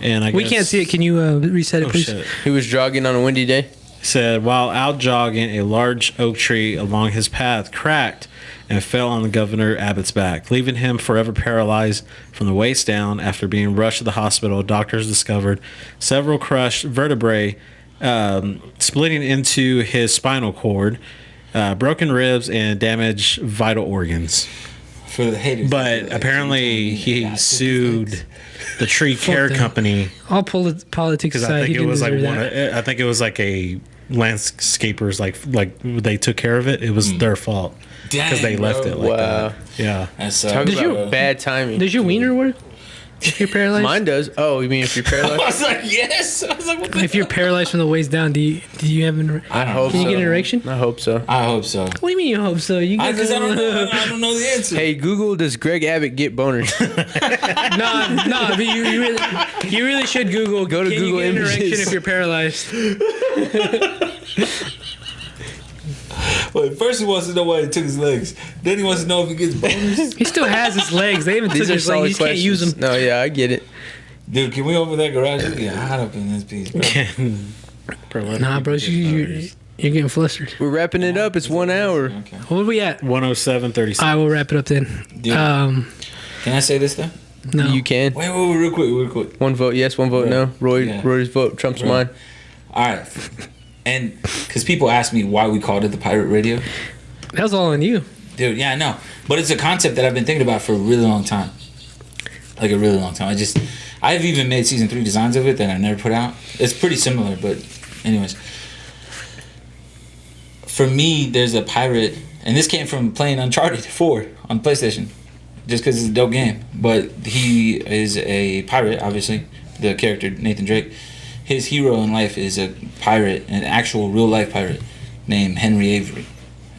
and I We guess, can't see it. Can you reset it, Oh please? shit! He was jogging on a windy day. Said while out jogging, a large oak tree along his path cracked and fell on the Governor Abbott's back, leaving him forever paralyzed from the waist down. After being rushed to the hospital, doctors discovered several crushed vertebrae splitting into his spinal cord, broken ribs, and damaged vital organs. For the haters. But apparently he sued the tree care them. company All politics because aside, I he think it didn't was like deserve that. I think it was like a landscapers like they took care of it. It was their fault because they Dang, left bro. it like Wow. that. Yeah. That's Talk Did you- about bad timing. Does your wiener work? If you're paralyzed? Mine does. Oh, you mean if you're I paralyzed? was like, yes. I was like, what the If you're paralyzed from the waist down, do you have an? I hope Can you so. get an erection? I hope so. I hope so. What do you mean you hope so? You get Because I don't know. I don't know the answer. Hey, Google, does Greg Abbott get boners? No, but you really should Google. Go to can Google you get an Images. erection if you're paralyzed? Wait, first he wants to know why he took his legs. Then he wants to know if he gets boners. He still has his legs. They even took These are his legs. solid He just can't use questions. them. No, yeah, I get it. Dude, can we open that garage? It's getting hot up in this piece, bro. Nah, bro, you're getting flustered. We're wrapping it up. It's 1 hour. Okay. What are we at? 107.36. I will wrap it up then. Dude. Can I say this though? No. You can. Wait, real quick. One vote yes, one vote no. Yeah. Roy's vote trumps mine. All right. And because people ask me why we called it the Pirate Radio. That was all on you. Dude, yeah, I know. But it's a concept that I've been thinking about for a really long time. Like a really long time. I've even made season 3 designs of it that I never put out. It's pretty similar, but anyways. For me, there's a pirate, and this came from playing Uncharted 4 on PlayStation. Just because it's a dope game. But he is a pirate, obviously. The character, Nathan Drake. His hero in life is a pirate, an actual real-life pirate named Henry Avery.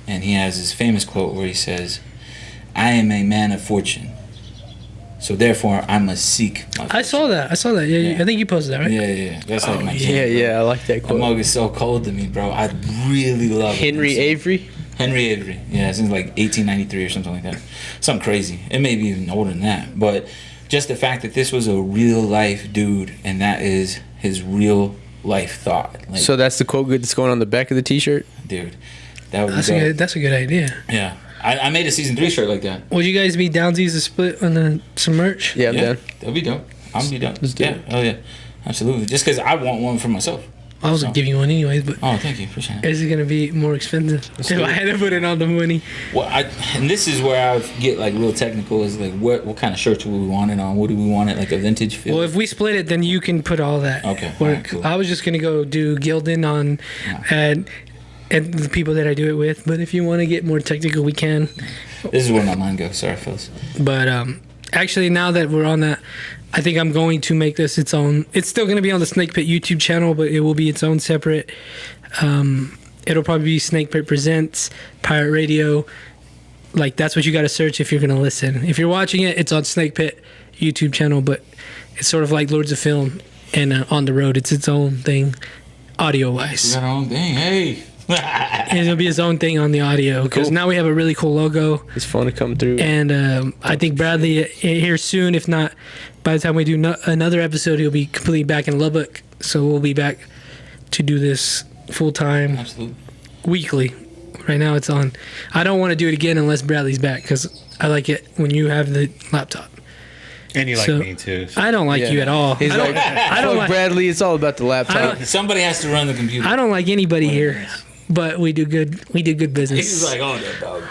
And he has this famous quote where he says, I am a man of fortune. So therefore, I must seek my fortune. I saw that. Yeah, Yeah. I think you posted that, right? Yeah. That's like my Yeah, jam, bro. yeah, I like that That quote. mug is so cold to me, bro. I really love it. Henry So- Avery. Henry Avery. Yeah, since like 1893 or something like that. Something crazy. It may be even older than that. But just the fact that this was a real life dude and that is his real life thought. Like, So that's the quote that's going on the back of the T-shirt. dude, that would be dope. That's a good idea. Yeah. I made a season 3 shirt like that. Would you guys be down to use a split on some merch? Yeah, I'm Yeah, done. that'd be dope. I'm be dope. Let's do Yeah. it. Oh yeah. Absolutely. Just because I want one for myself. I was gonna give you one anyways, but Oh, thank you. Appreciate it. is it gonna be more expensive if do I it. had to put in all the money? Well, and this is where I get like real technical. Is like what kind of shirts would we want it on? What do we want it like a vintage feel? Well, if we split it, then you can put all that. Okay, Work. alright, cool. I was just gonna go do Gildan on, and the people that I do it with. But if you want to get more technical, we can. This is where my mind goes. Sorry, fellas. But actually, now that we're on that, I think I'm going to make this its own. It's still going to be on the Snake Pit YouTube channel, but it will be its own separate. It'll probably be Snake Pit Presents, Pirate Radio. Like, that's what you got to search if you're going to listen. If you're watching it, it's on Snake Pit YouTube channel, but it's sort of like Lords of Film and On the Road. It's its own thing, We audio-wise. got our own thing. Hey. And it'll be its own thing on the audio, because Cool. now we have a really cool logo. It's fun to come through. And I think Bradley here soon. If not, by the time we do another episode, he'll be completely back in Lubbock. So we'll be back to do this full time, Absolutely. weekly. Right now it's on. I don't want to do it again unless Bradley's back, because I like it when you have the laptop. And you like So, me too. I don't like Yeah. you at all. He's I don't, like, I don't "Fuck like. Bradley. It's all about the laptop." Somebody has to run the computer. I don't like anybody here, but we do good. We do good business. He's like, oh, no, dog.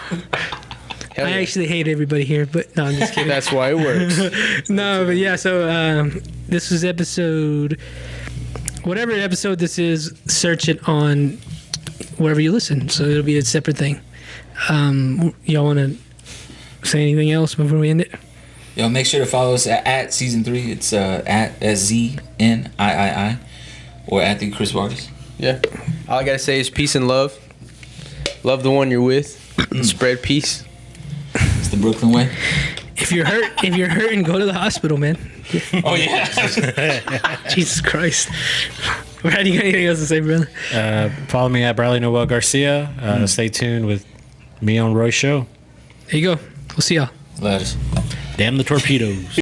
Hell I yeah. actually hate everybody here, but no, I'm just kidding. That's why it works. No, but yeah, so this was episode, whatever episode this is, search it on wherever you listen. So it'll be a separate thing. Y'all want to say anything else before we end it? Yo, make sure to follow us at season 3. It's at SZNIII or at the Chris Vargas. Yeah. All I gotta say is peace and love. Love the one you're with. Spread peace. It's the Brooklyn way. If you're hurting, go to the hospital, man. Oh, yeah. Jesus Christ. Brad, you got anything else to say, brother? Follow me at Bradley Noel Garcia. Stay tuned with me on Roy's show. There you go. We'll see y'all. Let us. Damn the torpedoes.